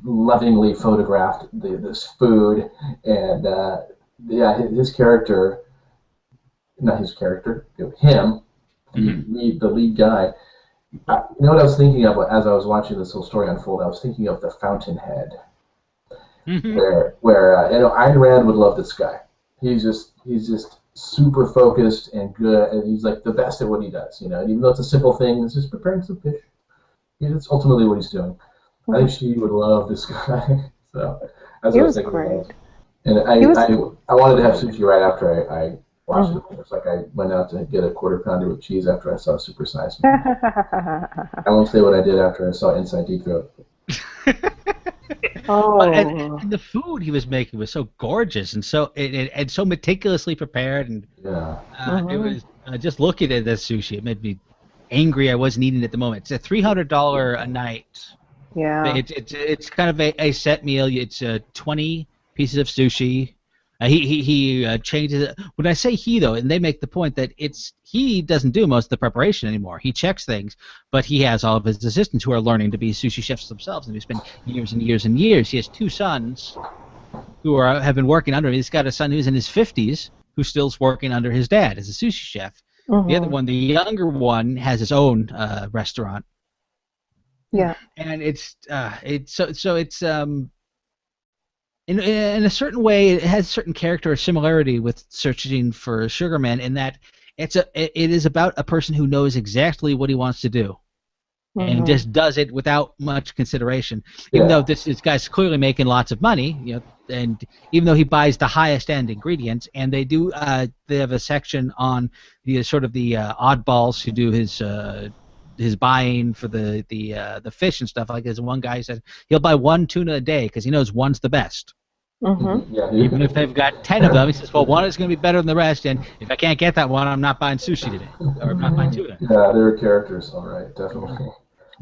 lovingly photographed this food, and his character, not his character, him, the lead guy. You know what I was thinking of as I was watching this whole story unfold? I was thinking of the Fountainhead, where Ayn Rand would love this guy. He's just super focused and good, and he's like the best at what he does. And even though it's a simple thing, it's just preparing some fish. That's ultimately what he's doing. I think she would love this guy. So that's what I was thinking about. And I wanted to have sushi right after I watched it. It's like I went out to get a quarter pounder with cheese after I saw Super Size Me. I won't say what I did after I saw Inside Deep Throat. And the food he was making was so gorgeous and so meticulously prepared, and it was just looking at this sushi, it made me angry I wasn't eating it at the moment. It's a $300 a night. Yeah. It's kind of a set meal. It's 20 pieces of sushi. He changes it. When I say he, though, and they make the point that he doesn't do most of the preparation anymore. He checks things, but he has all of his assistants who are learning to be sushi chefs themselves, and he spent years and years and years. He has 2 sons who have been working under him. He's got a son who's in his 50s who still's working under his dad as a sushi chef. The other one, the younger one, has his own restaurant. Yeah. And it's in a certain way, it has a certain character or similarity with Searching for Sugarman, in that it is about a person who knows exactly what he wants to do, and just does it without much consideration. Even though this guy's clearly making lots of money, and even though he buys the highest end ingredients, and they have a section on the sort of the oddballs who do his buying for the fish and stuff like this. And one guy said he'll buy 1 tuna a day because he knows one's the best. Even if they've got 10 of them, he says, well, one is going to be better than the rest, and if I can't get that one, I'm not buying sushi today, or I'm not buying tuna. Yeah, they were characters, all right, definitely.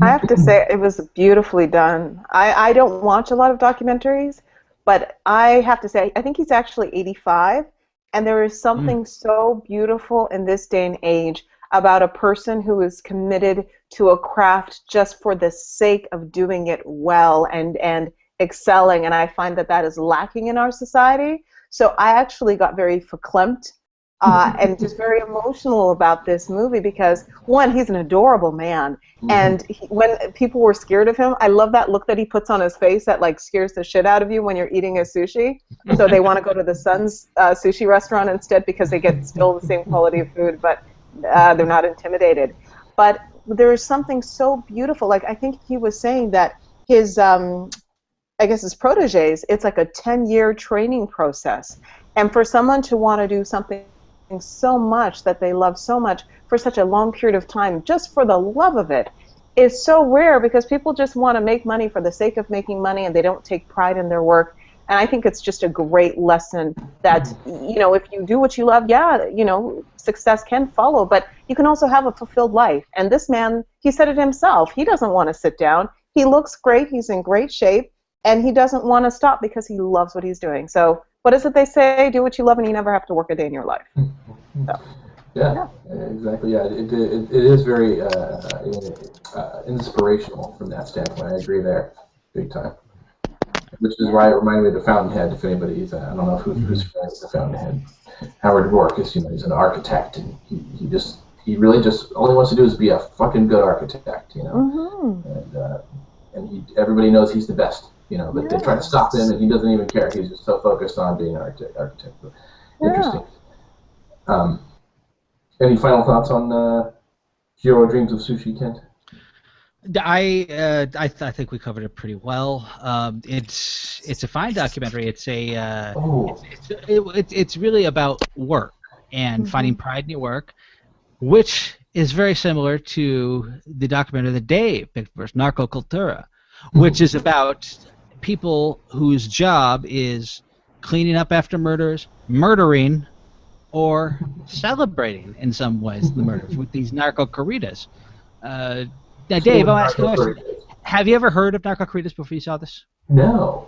I have to say, it was beautifully done. I don't watch a lot of documentaries, but I have to say, I think he's actually 85, and there is something so beautiful in this day and age about a person who is committed to a craft just for the sake of doing it well and excelling, and I find that is lacking in our society. So I actually got very verklempt and just very emotional about this movie because, one, he's an adorable man, and when people were scared of him, I love that look that he puts on his face that scares the shit out of you when you're eating his sushi. So they want to go to the son's sushi restaurant instead because they get still the same quality of food, but they're not intimidated. But there is something so beautiful. I think he was saying that his his proteges, it's like a 10-year training process. And for someone to want to do something so much that they love so much for such a long period of time, just for the love of it, is so rare because people just want to make money for the sake of making money and they don't take pride in their work. And I think it's just a great lesson that, if you do what you love, success can follow, but you can also have a fulfilled life. And this man, he said it himself, he doesn't want to sit down. he looks great. He's in great shape, and he doesn't want to stop because he loves what he's doing. So what is it they say? Do what you love, and you never have to work a day in your life. So, yeah, exactly. Yeah, it is very inspirational from that standpoint. I agree there, big time. Which is why it reminded me of the Fountainhead. If anybody's, I don't know who's familiar with the Fountainhead. Howard Rourke is, he's an architect, and he really just all he wants to do is be a fucking good architect, and everybody knows he's the best, but they try to stop him, and he doesn't even care. He's just so focused on being an architect. But interesting. Any final thoughts on Jiro Dreams of Sushi, Kent? I think we covered it pretty well. It's a fine documentary. It's really about work and finding pride in your work, which is very similar to the documentary that Dave picked first, Narco Cultura, which is about people whose job is cleaning up after murders, murdering, or celebrating in some ways the murders with these narco corridas. Now, Dave, I'll ask you a question. Have you ever heard of Narco Cultura before you saw this? No.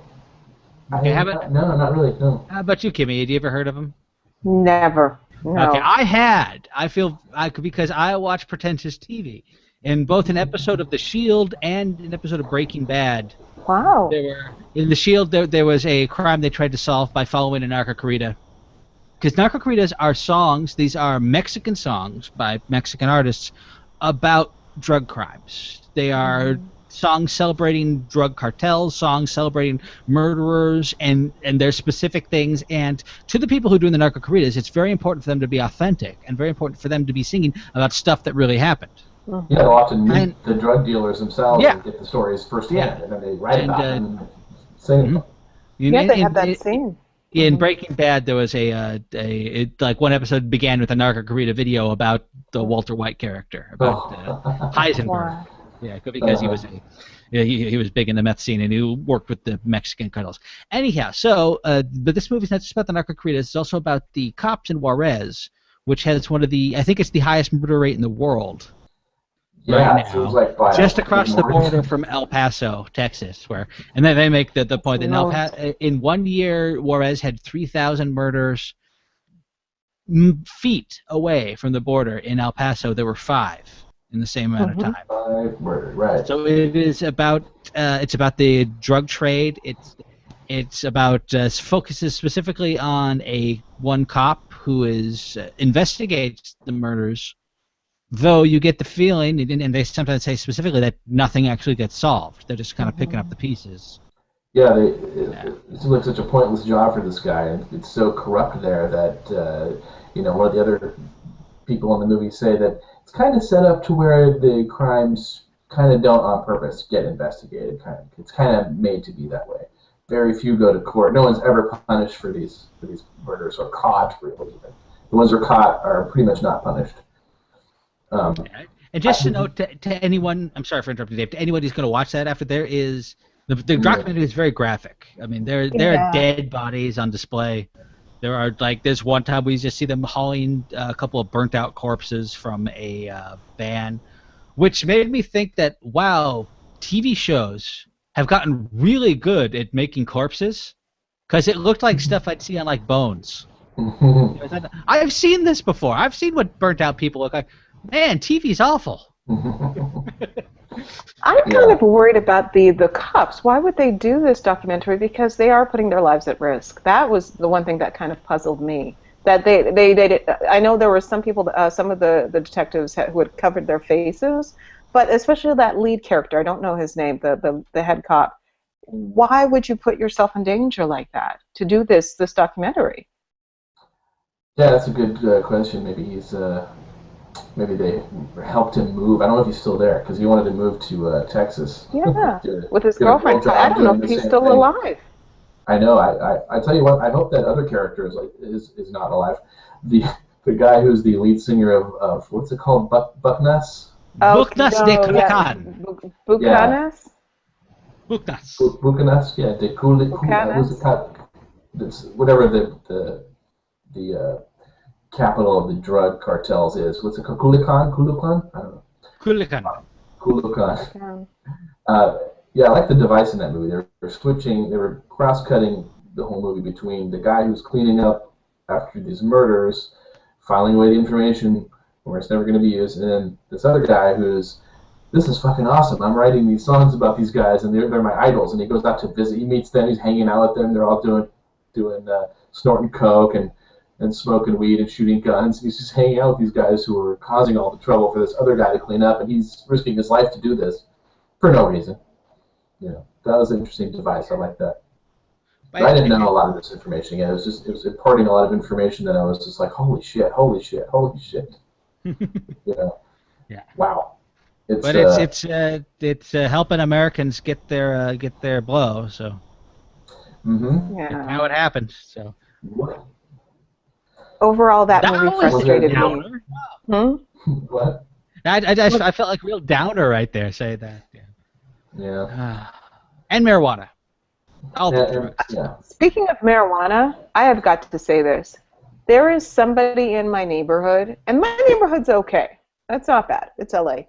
You haven't? No, not really, no. How about you, Kimmy? Have you ever heard of him? Never. No. Okay, I had. Because I watch pretentious TV. In both an episode of The Shield and an episode of Breaking Bad. Wow. In The Shield, there was a crime they tried to solve by following a narco corrida. Because narco corridas are songs. These are Mexican songs by Mexican artists about drug crimes. They are songs celebrating drug cartels, songs celebrating murderers, and their specific things. And to the people who are doing the narco corridas, it's very important for them to be authentic and very important for them to be singing about stuff that really happened. Yeah, they'll often meet the drug dealers themselves and get the stories firsthand, and then they write about them and sing them. They have that scene. In Breaking Bad, there was one episode began with a narco corrida video about the Walter White character, about Heisenberg. Wow. Yeah, because he was big in the meth scene and he worked with the Mexican cartels. Anyhow, but this movie's not just about the narco corridas; it's also about the cops in Juarez, which has I think it's the highest murder rate in the world. Yeah, right now, just across the border from El Paso, Texas, and then they make the point that in 1 year Juarez had 3,000 murders. Feet away from the border in El Paso, there were 5 in the same amount of time. 5 murders, right? So it is about the drug trade. It's about focuses specifically on one cop who investigates the murders. Though you get the feeling, and they sometimes say specifically, that nothing actually gets solved. They're just kind of picking up the pieces. Yeah, it seems like such a pointless job for this guy, and it's so corrupt there that one of the other people in the movie say that it's kind of set up to where the crimes kind of don't on purpose get investigated. It's kind of made to be that way. Very few go to court. No one's ever punished for these murders or caught, really. Even the ones who are caught are pretty much not punished. And just to note to anyone, I'm sorry for interrupting, Dave. To anyone who's going to watch that after, there is the documentary is very graphic. I mean, there are dead bodies on display. There's one time we just see them hauling a couple of burnt out corpses from a van, which made me think that TV shows have gotten really good at making corpses, because it looked like stuff I'd see on Bones. I've seen this before. I've seen what burnt out people look like. Man, TV's awful. I'm kind of worried about the cops. Why would they do this documentary? Because they are putting their lives at risk. That was the one thing that kind of puzzled me. That they did. I know there were some people, some of the detectives who had covered their faces, but especially that lead character. I don't know his name. The head cop. Why would you put yourself in danger like that to do this documentary? Yeah, that's a good question. Maybe they helped him move. I don't know if he's still there, because he wanted to move to Texas. Yeah, with his girlfriend. I don't know if he's still alive. I know. I tell you what. I hope that other character is not alive. The guy who's the lead singer of what's it called? Bucknuss. Bucknuss de Culiacan. Bucknuss. Bucknuss. Yeah, de Culiacan. Whatever the capital of the drug cartels is. What's it called? Culiacan? I don't know. Culiacan. Yeah, I like the device in that movie. They were cross-cutting the whole movie between the guy who's cleaning up after these murders, filing away the information where it's never going to be used, and then this other guy who's, this is fucking awesome. I'm writing these songs about these guys, and they're my idols. And he goes out to visit. He meets them. He's hanging out with them. They're all doing snorting coke and smoking weed and shooting guns. He's just hanging out with these guys who are causing all the trouble for this other guy to clean up, and he's risking his life to do this for no reason. You know, that was an interesting device. I like that. But I didn't know a lot of this information. Yeah, it was imparting a lot of information that I was just like, holy shit, holy shit, holy shit. You know. Yeah. Wow. It's helping Americans get their blow. So. Yeah. That's how it happened. So. Overall, that movie frustrated me. What? I felt like a real downer right there. Say that. Yeah. And marijuana. Speaking of marijuana, I have got to say this. There is somebody in my neighborhood, and my neighborhood's okay. That's not bad. It's LA.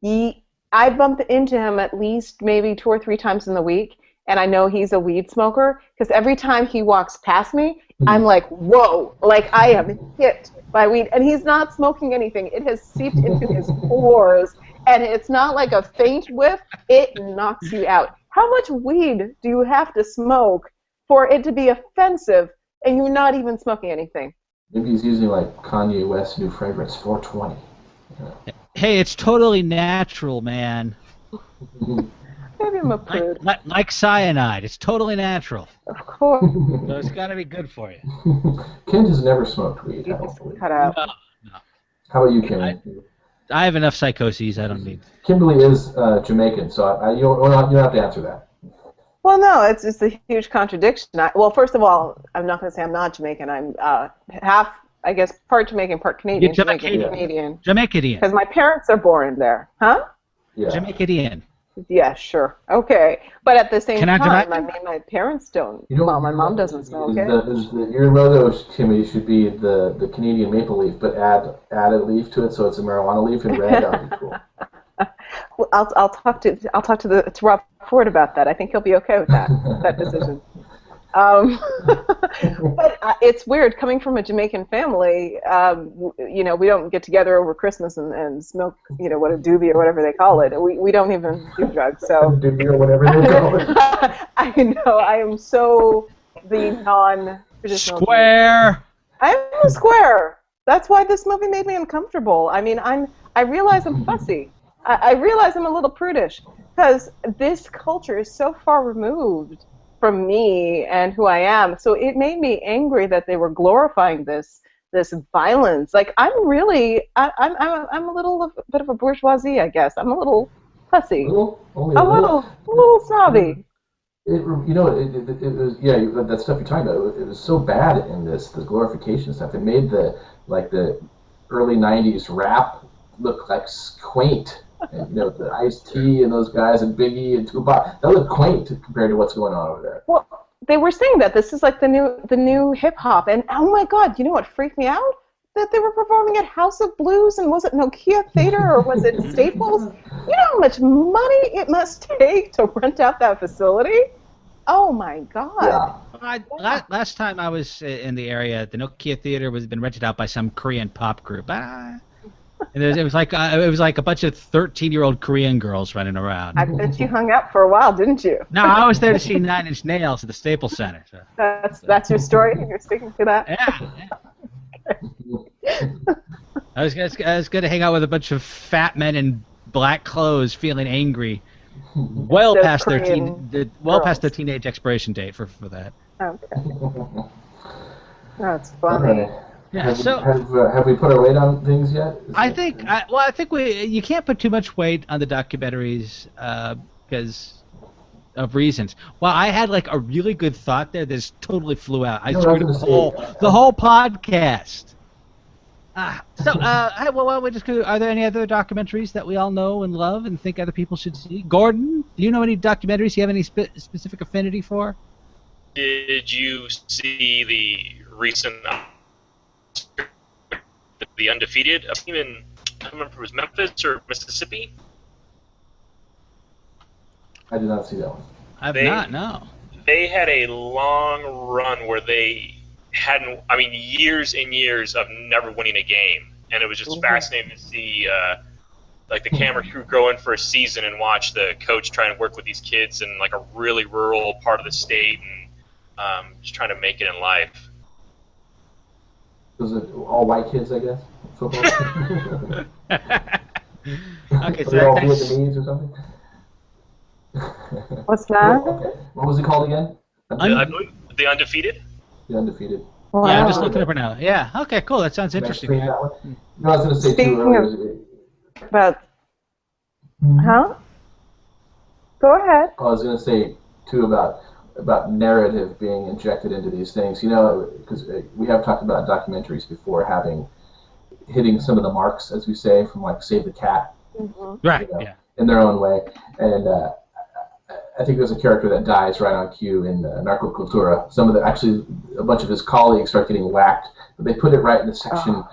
I bump into him at least maybe 2 or 3 times in the week, and I know he's a weed smoker because every time he walks past me, I'm like, whoa, like I am hit by weed. And he's not smoking anything. It has seeped into his pores, and it's not like a faint whiff. It knocks you out. How much weed do you have to smoke for it to be offensive, and you're not even smoking anything? Maybe he's using like Kanye West's new fragrance, 420. Yeah. Hey, it's totally natural, man. Maybe I'm a prude. Like cyanide. It's totally natural. Of course. So it's got to be good for you. Kent has never smoked weed, I don't believe. Cut out. No. How about you, Kimberly? I have enough psychoses. I don't need. Kimberly is Jamaican, so you don't have to answer that. Well, no, it's a huge contradiction. Well, first of all, I'm not going to say I'm not Jamaican. I'm half, I guess, part Jamaican, part Canadian. You're Jamaican. Jamaican. Because my parents are born there. Huh? Yeah. Jamaican. Yeah, sure. Okay. But at the same time, Jamaican? I mean, my parents don't. You know, well, my mom doesn't smoke it. Your logo, Kimmy, should be the Canadian maple leaf, but add a leaf to it so it's a marijuana leaf in red. That would be cool. Well, I'll talk to Rob Ford about that. I think he'll be okay with that decision. But it's weird coming from a Jamaican family. You know, we don't get together over Christmas and smoke, you know, what a doobie or whatever they call it. We don't even do drugs. So doobie or whatever they call it. I know I am so the non-traditional. Square. I'm a square. That's why this movie made me uncomfortable. I mean, I realize I'm fussy. I realize I'm a little prudish because this culture is so far removed from me and who I am. So it made me angry that they were glorifying this violence. Like I'm a little bit of a bourgeoisie, I guess. I'm a little fussy. A little snobby. It was, yeah, that stuff you're talking about. It was so bad in this glorification stuff. It made the early '90s rap look like quaint. And, you know, the Ice-T and those guys and Biggie and Tupac, that looked quaint compared to what's going on over there. Well, they were saying that this is like the new hip hop, and oh my God, you know what freaked me out? That they were performing at House of Blues, and was it Nokia Theater or was it Staples? You know how much money it must take to rent out that facility? Oh my God. Yeah. Last time I was in the area, the Nokia Theater was been rented out by some Korean pop group. And it was like a bunch of 13-year-old Korean girls running around. I bet you hung out for a while, didn't you? No, I was there to see Nine Inch Nails at the Staples Center. So. That's your story. You're sticking to that. Yeah. I was going to hang out with a bunch of fat men in black clothes, feeling angry, well past their teenage expiration date for that. Okay. That's funny. Right. Yeah, have we put our weight on things yet? I think you can't put too much weight on the documentaries because of reasons. Well, I had like a really good thought there that totally flew out. I screwed up the whole podcast. Why don't we just go? Are there any other documentaries that we all know and love and think other people should see? Gordon, do you know any documentaries you have any specific affinity for? Did you see the recent The Undefeated team in, I don't remember if it was Memphis or Mississippi? I did not see that one. I've not. No. They had a long run where they hadn't, I mean, years and years of never winning a game, and it was just fascinating to see, like the camera crew go in for a season and watch the coach try and work with these kids in like a really rural part of the state and just trying to make it in life. Was it all white kids, I guess? Football? Okay, so Were they all that's, Vietnamese or something? What's that? Okay. What was it called again? I believe the Undefeated? The Undefeated. Wow. yeah, I'm just looking up right now. Yeah. Okay. Cool. That sounds Can I interesting. screen that one? No, I was going to say Speaking too of- earlier. But, huh? Go ahead. I was going to say too about narrative being injected into these things. You know, because we have talked about documentaries before hitting some of the marks, as we say, from like Save the Cat. Right. You know, Yeah. in their own way. And I think there's a character that dies right on cue in Narco Cultura. Actually, a bunch of his colleagues start getting whacked, but they put it right in the section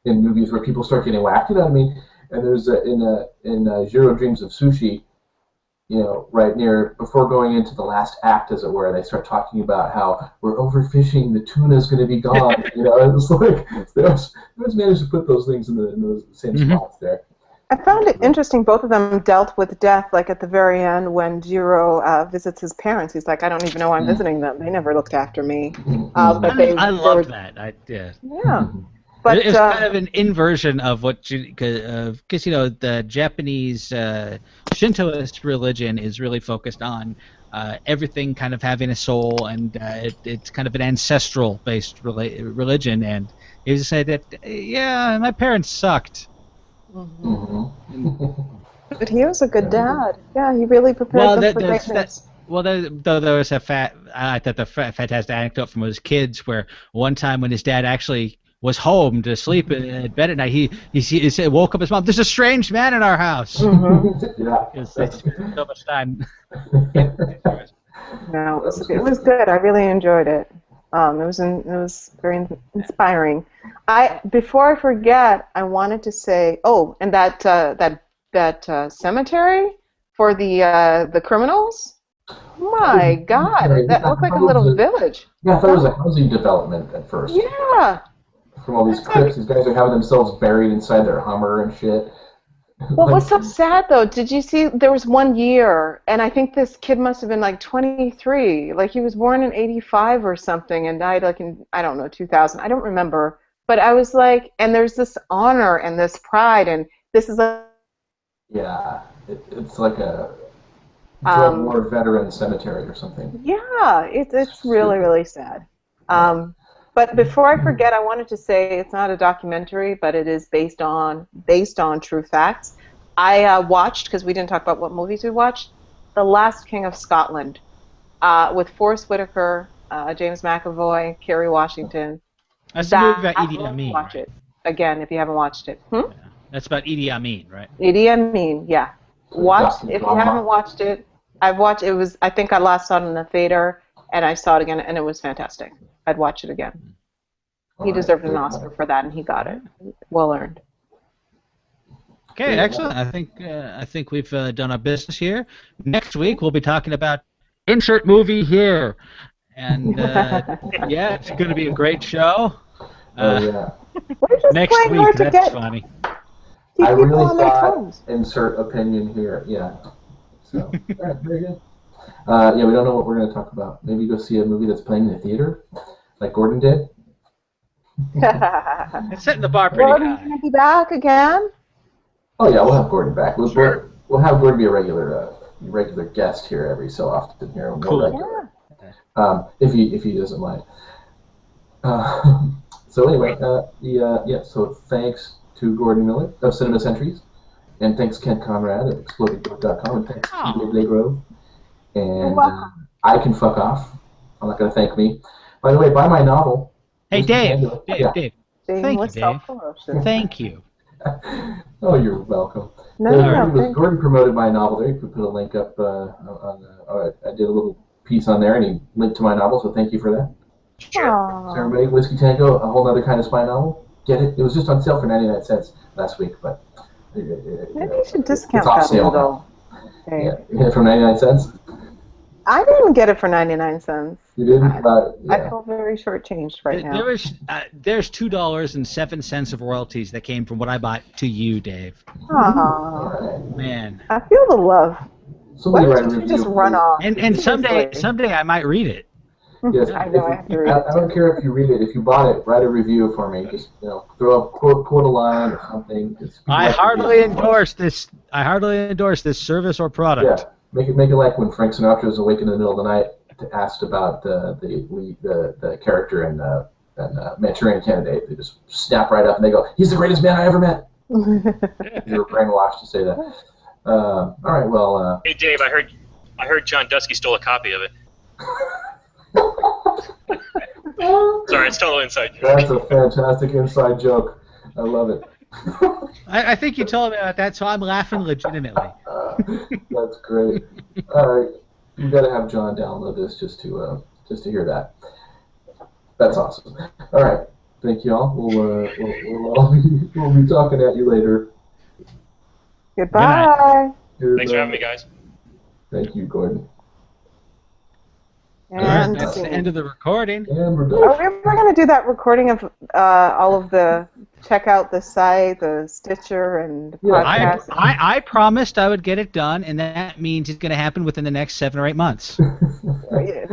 in movies where people start getting whacked. You know what I mean? And there's in Jiro Dreams of Sushi, you know, right near before going into the last act, as it were, they start talking about how we're overfishing, the tuna's going to be gone. You know, it's like they always managed to put those things in those same spots there. I found it interesting. Both of them dealt with death, like at the very end when Jiro visits his parents. He's like, I don't even know I'm visiting them. They never looked after me. But I love that. Yeah. Yeah. But It's kind of an inversion of what, because you know the Japanese Shintoist religion is really focused on everything kind of having a soul, and it's kind of an ancestral-based religion. And he was saying that, yeah, my parents sucked. But he was a good dad. Yeah, he really prepared them for greatness. There was I thought the fantastic anecdote from his kids where one time when his dad actually was home to sleep in bed at night, he woke up his mom. There's a strange man in our house. Yeah. They spent so much time. No, it was good. I really enjoyed it. It was very inspiring. Before I forget, I wanted to say, and that cemetery for the criminals. My God, that looked like a little village. Yeah, I thought it was a housing development at first. Yeah. From all these clips, these guys are having themselves buried inside their Hummer and shit. What was so sad, though, did you see there was 1 year, and I think this kid must have been like 23. Like, he was born in 85 or something and died like in, I don't know, 2000. I don't remember. But I was like, and there's this honor and this pride, and this is like... Yeah, it's like a drug war veteran cemetery or something. Yeah, it's really, really sad. But before I forget, I wanted to say it's not a documentary, but it is based on true facts. I watched, because we didn't talk about what movies we watched, The Last King of Scotland, with Forrest Whitaker, James McAvoy, Kerry Washington. That's a movie about Idi Amin. Watch it again if you haven't watched it. Yeah. That's about Idi Amin, right? Idi Amin, yeah. Watch if you haven't watched it. I've watched it. I think I last saw it in the theater, and I saw it again, and it was fantastic. I'd watch it again. He deserved an Oscar for that, and he got it. Well earned. Okay, excellent. I think we've done our business here. Next week we'll be talking about insert movie here, and yeah, it's going to be a great show. Yeah. Next week, that's funny. I really thought insert opinion here. Yeah. So, all right, very good. Yeah, we don't know what we're going to talk about. Maybe go see a movie that's playing in the theater, like Gordon did. It's setting the bar pretty Gordon's high. going to be back again? Oh yeah, we'll have Gordon back. We'll have Gordon be a regular guest here every so often here. Cool. Regular. If he doesn't mind. So anyway, So thanks to Gordon Miller of Cinema Sentries, and thanks Kent Conrad of ExplodingBook.com, and thanks to Dave Grove. And I can fuck off. I'm not going to thank me. By the way, buy my novel. Hey, Dave. Thank you, Dave. Thank you. Oh, you're welcome. Gordon promoted my novel there. You could put a link up I did a little piece on there, and he linked to my novel, so thank you for that. Sure. So everybody, Whiskey Tango, A Whole Other Kind of Spy Novel. Get it? It was just on sale for 99 cents last week, but maybe you should discount that a little. Okay. Yeah, you get it for 99 cents. I didn't get it for 99 cents. You didn't? I feel very shortchanged right now. There's $2.07 of royalties that came from what I bought to you, Dave. Aww. Man. I feel the love. Somebody Why write a don't you review, just run please. off? And someday I might read it. Yes, I know I have to read I don't care if you read it. If you bought it, write a review for me. Just throw a quote a line or something. I hardly endorse this service or product. Yeah, make it like when Frank Sinatra was awake in the middle of the night asked about the character in Manchurian Candidate. They just snap right up and they go, "He's the greatest man I ever met." You were brainwashed to say that. All right, well. Hey Dave, I heard John Dusky stole a copy of it. Sorry, it's total inside joke. That's a fantastic inside joke. I love it. I think you told me about that, so I'm laughing legitimately. That's great. All right, you got to have John download this just to hear that. That's awesome. All right, thank you all. We'll be talking at you later. Goodbye. Thanks for having me, guys. Thank you, Gordon. And that's the end of the recording. And we're done. Are we ever going to do that recording of all of the, check out the site, the Stitcher, and the podcast? I promised I would get it done, and that means it's going to happen within the next 7 or 8 months. Okay.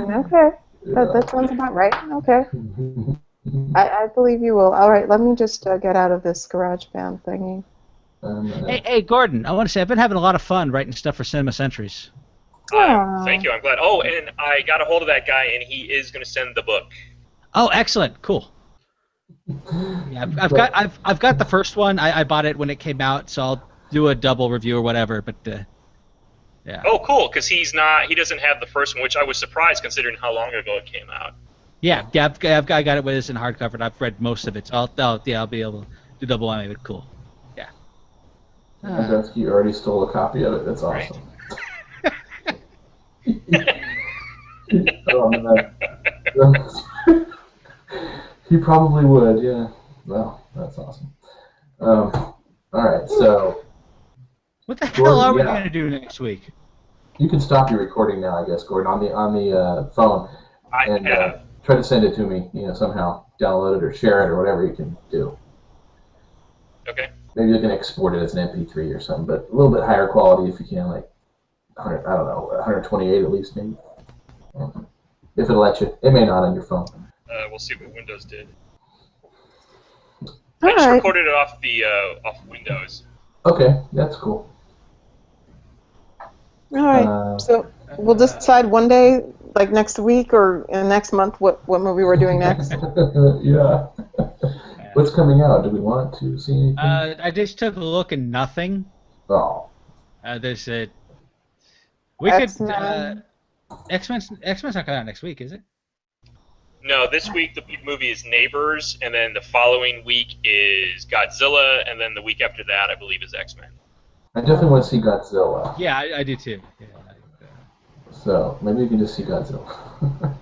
That sounds about right. Okay. I believe you will. All right, let me just get out of this GarageBand thingy. Hey, Gordon, I want to say I've been having a lot of fun writing stuff for Cinema Sentries. Thank you. I'm glad. Oh, and I got a hold of that guy, and he is going to send the book. Oh, excellent. Cool. Yeah, I've got the first one. I bought it when it came out, so I'll do a double review or whatever. But yeah. Oh, cool. Because he doesn't have the first one, which I was surprised considering how long ago it came out. Yeah. I got it with us in hardcover, and I've read most of it. So I'll be able to do double whammy. But cool. Yeah. You already stole a copy of it. That's awesome. Right. Oh, man. He probably would, yeah. Well, that's awesome. All right, so. What the hell are we going to do next week? You can stop your recording now, I guess, Gordon, on the phone, and try to send it to me, somehow, download it or share it or whatever you can do. Okay. Maybe you can export it as an MP3 or something, but a little bit higher quality if you can, like 100, I don't know, 128 at least, maybe. If it'll let you. It may not on your phone. We'll see what Windows did. All I just right. recorded it off Windows. Okay, that's cool. All right. So we'll decide one day, like next week or next month, what movie we're doing next. Yeah. What's coming out? Do we want to see anything? I just took a look and nothing. Oh. There's a. X-Men. X-Men's not coming out next week, is it? No, this week the big movie is Neighbors, and then the following week is Godzilla, and then the week after that, I believe, is X-Men. I definitely want to see Godzilla. Yeah, I do too. Yeah, so maybe we can just see Godzilla.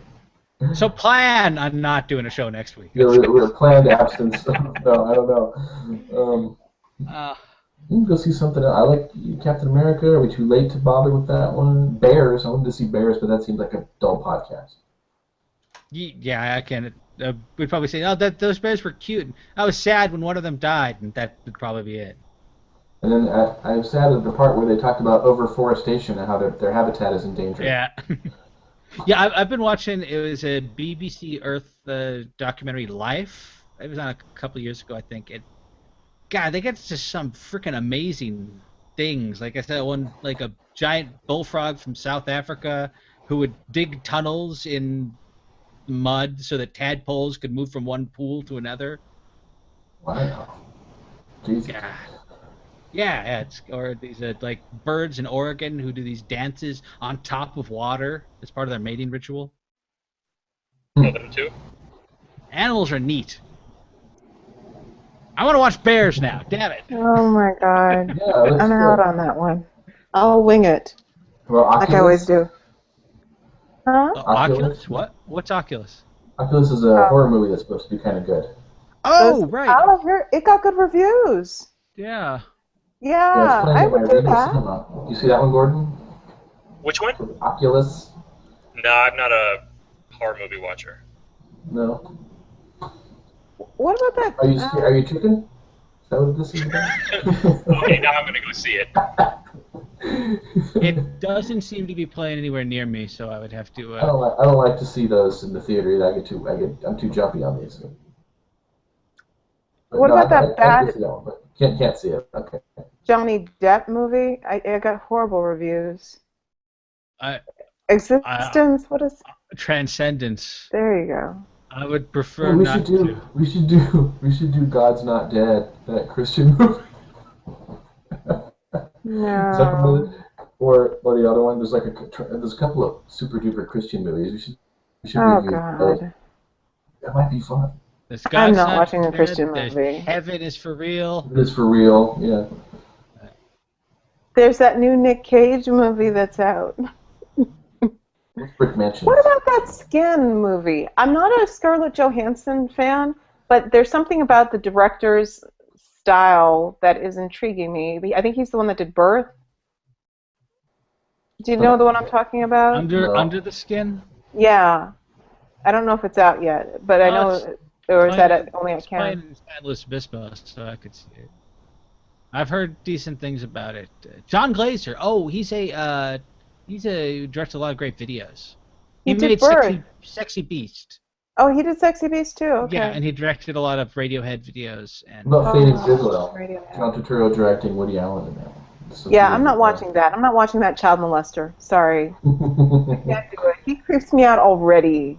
So plan on not doing a show next week. Yeah, we're planned absence. No, I don't know. We can go see something else. I like Captain America. Are we too late to bother with that one? Bears. I wanted to see Bears, but that seems like a dull podcast. Yeah, I can. We'd probably say, those bears were cute. I was sad when one of them died, and that would probably be it. And then I was sad at the part where they talked about overforestation and how their habitat is endangered. Yeah. Yeah, I've been watching. It was a BBC Earth documentary, Life. It was on a couple years ago, I think. God, they get to some freaking amazing things. Like I said, like a giant bullfrog from South Africa who would dig tunnels in mud so that tadpoles could move from one pool to another. Wow. Jesus. Yeah. Or these like birds in Oregon who do these dances on top of water as part of their mating ritual. Know them too. Animals are neat. I want to watch bears now. Damn it. Oh my god. Yeah, I'm out on that one. I'll wing it. Well, like I always do. Huh? Oculus? What? What's Oculus? Oculus is a horror movie that's supposed to be kind of good. Oh, right. It got good reviews. Yeah. Yeah, it's Yeah, playing I at my would do Regal that. Cinema. You see that one, Gordon? Which one? Oculus? No, I'm not a horror movie watcher. No. What about that? Are you chicken? Is that what this is about? Okay, now I'm gonna go see it. It doesn't seem to be playing anywhere near me, so I would have to. I don't like to see those in the theater either. I'm too jumpy on these. But What no, about that I bad can see that one, but can't see it. Okay. Johnny Depp movie? I got horrible reviews. I Existence? What is? Transcendence. There you go. I would prefer Well, not to. we should do God's Not Dead, that Christian movie. Is that No. or the other one? There's a couple of super duper Christian movies. We should Oh review those. God. That might be fun. There's I'm God's not watching a dead, Christian there's movie. Heaven is for real. It is for real. Yeah. There's that new Nick Cage movie that's out. Rick mentions. What about that Skin movie? I'm not a Scarlett Johansson fan, but there's something about the director's style that is intriguing me. I think he's the one that did Birth. Do you know the one I'm talking about? Under the Skin? Yeah. I don't know if it's out yet, but I know, or is that only at It's playing Cannes? in San Luis Obispo, so I could see it. I've heard decent things about it. John Glazer. Oh, he's directed a lot of great videos. He did made Birth. Sexy Beast. Oh, he did Sexy Beast too. Okay. Yeah, and he directed a lot of Radiohead videos. And About Fading Goodwill. Radiohead. John Turturro directing Woody Allen in that one. Yeah, I'm not watching that. I'm not watching that child molester. Sorry. Can't do it. He creeps me out already.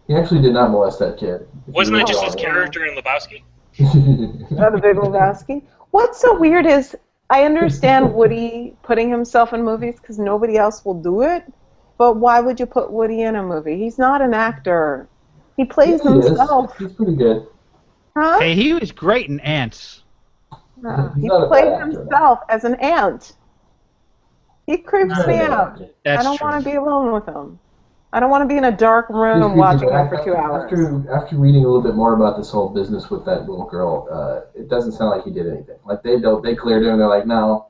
He actually did not molest that kid. Wasn't that just his Yeah. character in Lebowski? The Big Lebowski. What's so weird is I understand Woody putting himself in movies because nobody else will do it, but why would you put Woody in a movie? He's not an actor. He plays himself. He's pretty good. Huh? Hey, he was great in Ants. No, He's he not a plays bad actor, himself as an ant. He creeps Not a me bad out. actor. That's I don't true. want to be alone with him. I don't want to be in a dark He's room creepy, watching but him for 2 hours. After reading a little bit more about this whole business with that little girl, it doesn't sound like he did anything. Like they cleared him. They're like, no,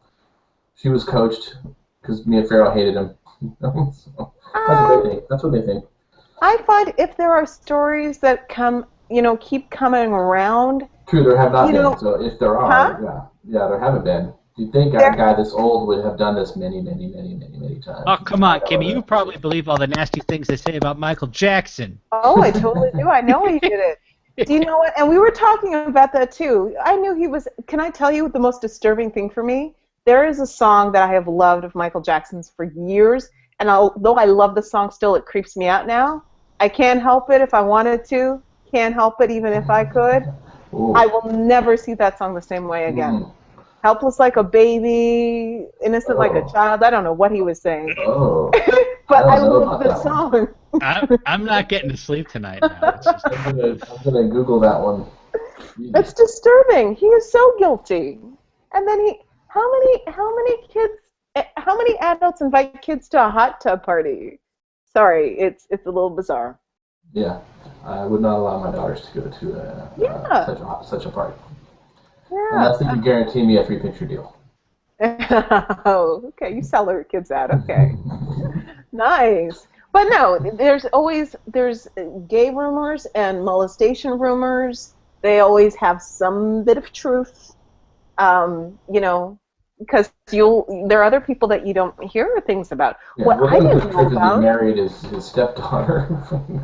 she was coached because Mia Farrow hated him. So, that's what they think. That's what they think. I find if there are stories that keep coming around. True, there have not You been. know- So if there are, Huh? yeah, there haven't been. You'd think a guy this old would have done this many times. Oh, come on, Kimmy. You probably believe all the nasty things they say about Michael Jackson. Oh, I totally do. I know he did it. Do you know what? And we were talking about that too. I knew he was. Can I tell you the most disturbing thing for me? There is a song that I have loved of Michael Jackson's for years, and although I love the song still, it creeps me out now. I can't help it if I wanted to. Can't help it even if I could. Ooh. I will never see that song the same way again. Helpless like a baby, innocent like a child. I don't know what he was saying. Oh. But I don't know love about the that song. I'm not getting to sleep tonight now. It's just, I'm gonna Google that one. It's disturbing. He is so guilty. And then how many adults invite kids to a hot tub party? Sorry, it's a little bizarre. Yeah, I would not allow my daughters to go to such a party. Unless they can guarantee me a free picture deal. Oh, okay. You sell our kids out. Okay. Nice. But no, there's gay rumors and molestation rumors. They always have some bit of truth. Because there are other people that you don't hear things about. Yeah, What I didn't know he about. married his stepdaughter.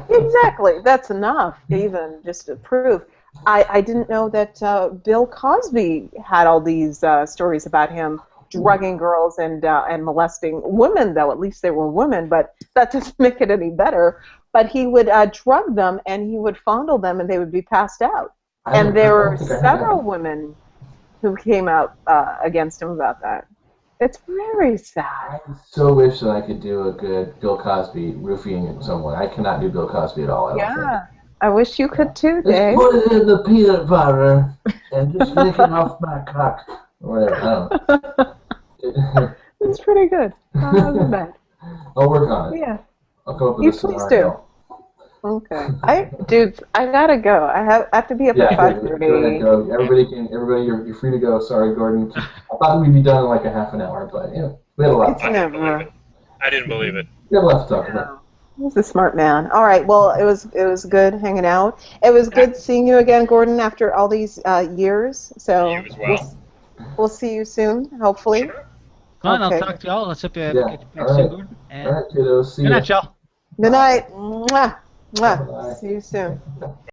Exactly. That's enough, even just to prove. I didn't know that Bill Cosby had all these stories about him drugging girls and molesting women, though at least they were women, but that doesn't make it any better. But he would drug them and he would fondle them and they would be passed out. And there were several women who came out against him about that. It's very sad. I so wish that I could do a good Bill Cosby roofing someone. I cannot do Bill Cosby at all. I don't think. I wish you could too, Dave. Just put it in the peanut butter and just lick it off my cock. Or whatever. I don't know. It's pretty good. Not bad. I'll work on it. Yeah. I'll come up with You a please scenario. Okay. Dudes, I gotta go. I have to be up Yeah, at go ahead, 5:30. go. Everybody, you're free to go. Sorry, Gordon. I thought we'd be done in like a half an hour, but we had a lot. It's I didn't believe never. it. I didn't believe it. We have a lot to talk about. He's a smart man. All right. Well, it was good hanging out. It was good seeing you again, Gordon, after all these years. So You as well. we'll see you soon, hopefully. Sure. Fine, Okay. I'll talk to y'all. Let's hope you Yeah. get you back All soon, right. Gordon. And All right, kiddos. See good you. night, y'all. Good night. Mwah. Mwah. Bye. See you soon.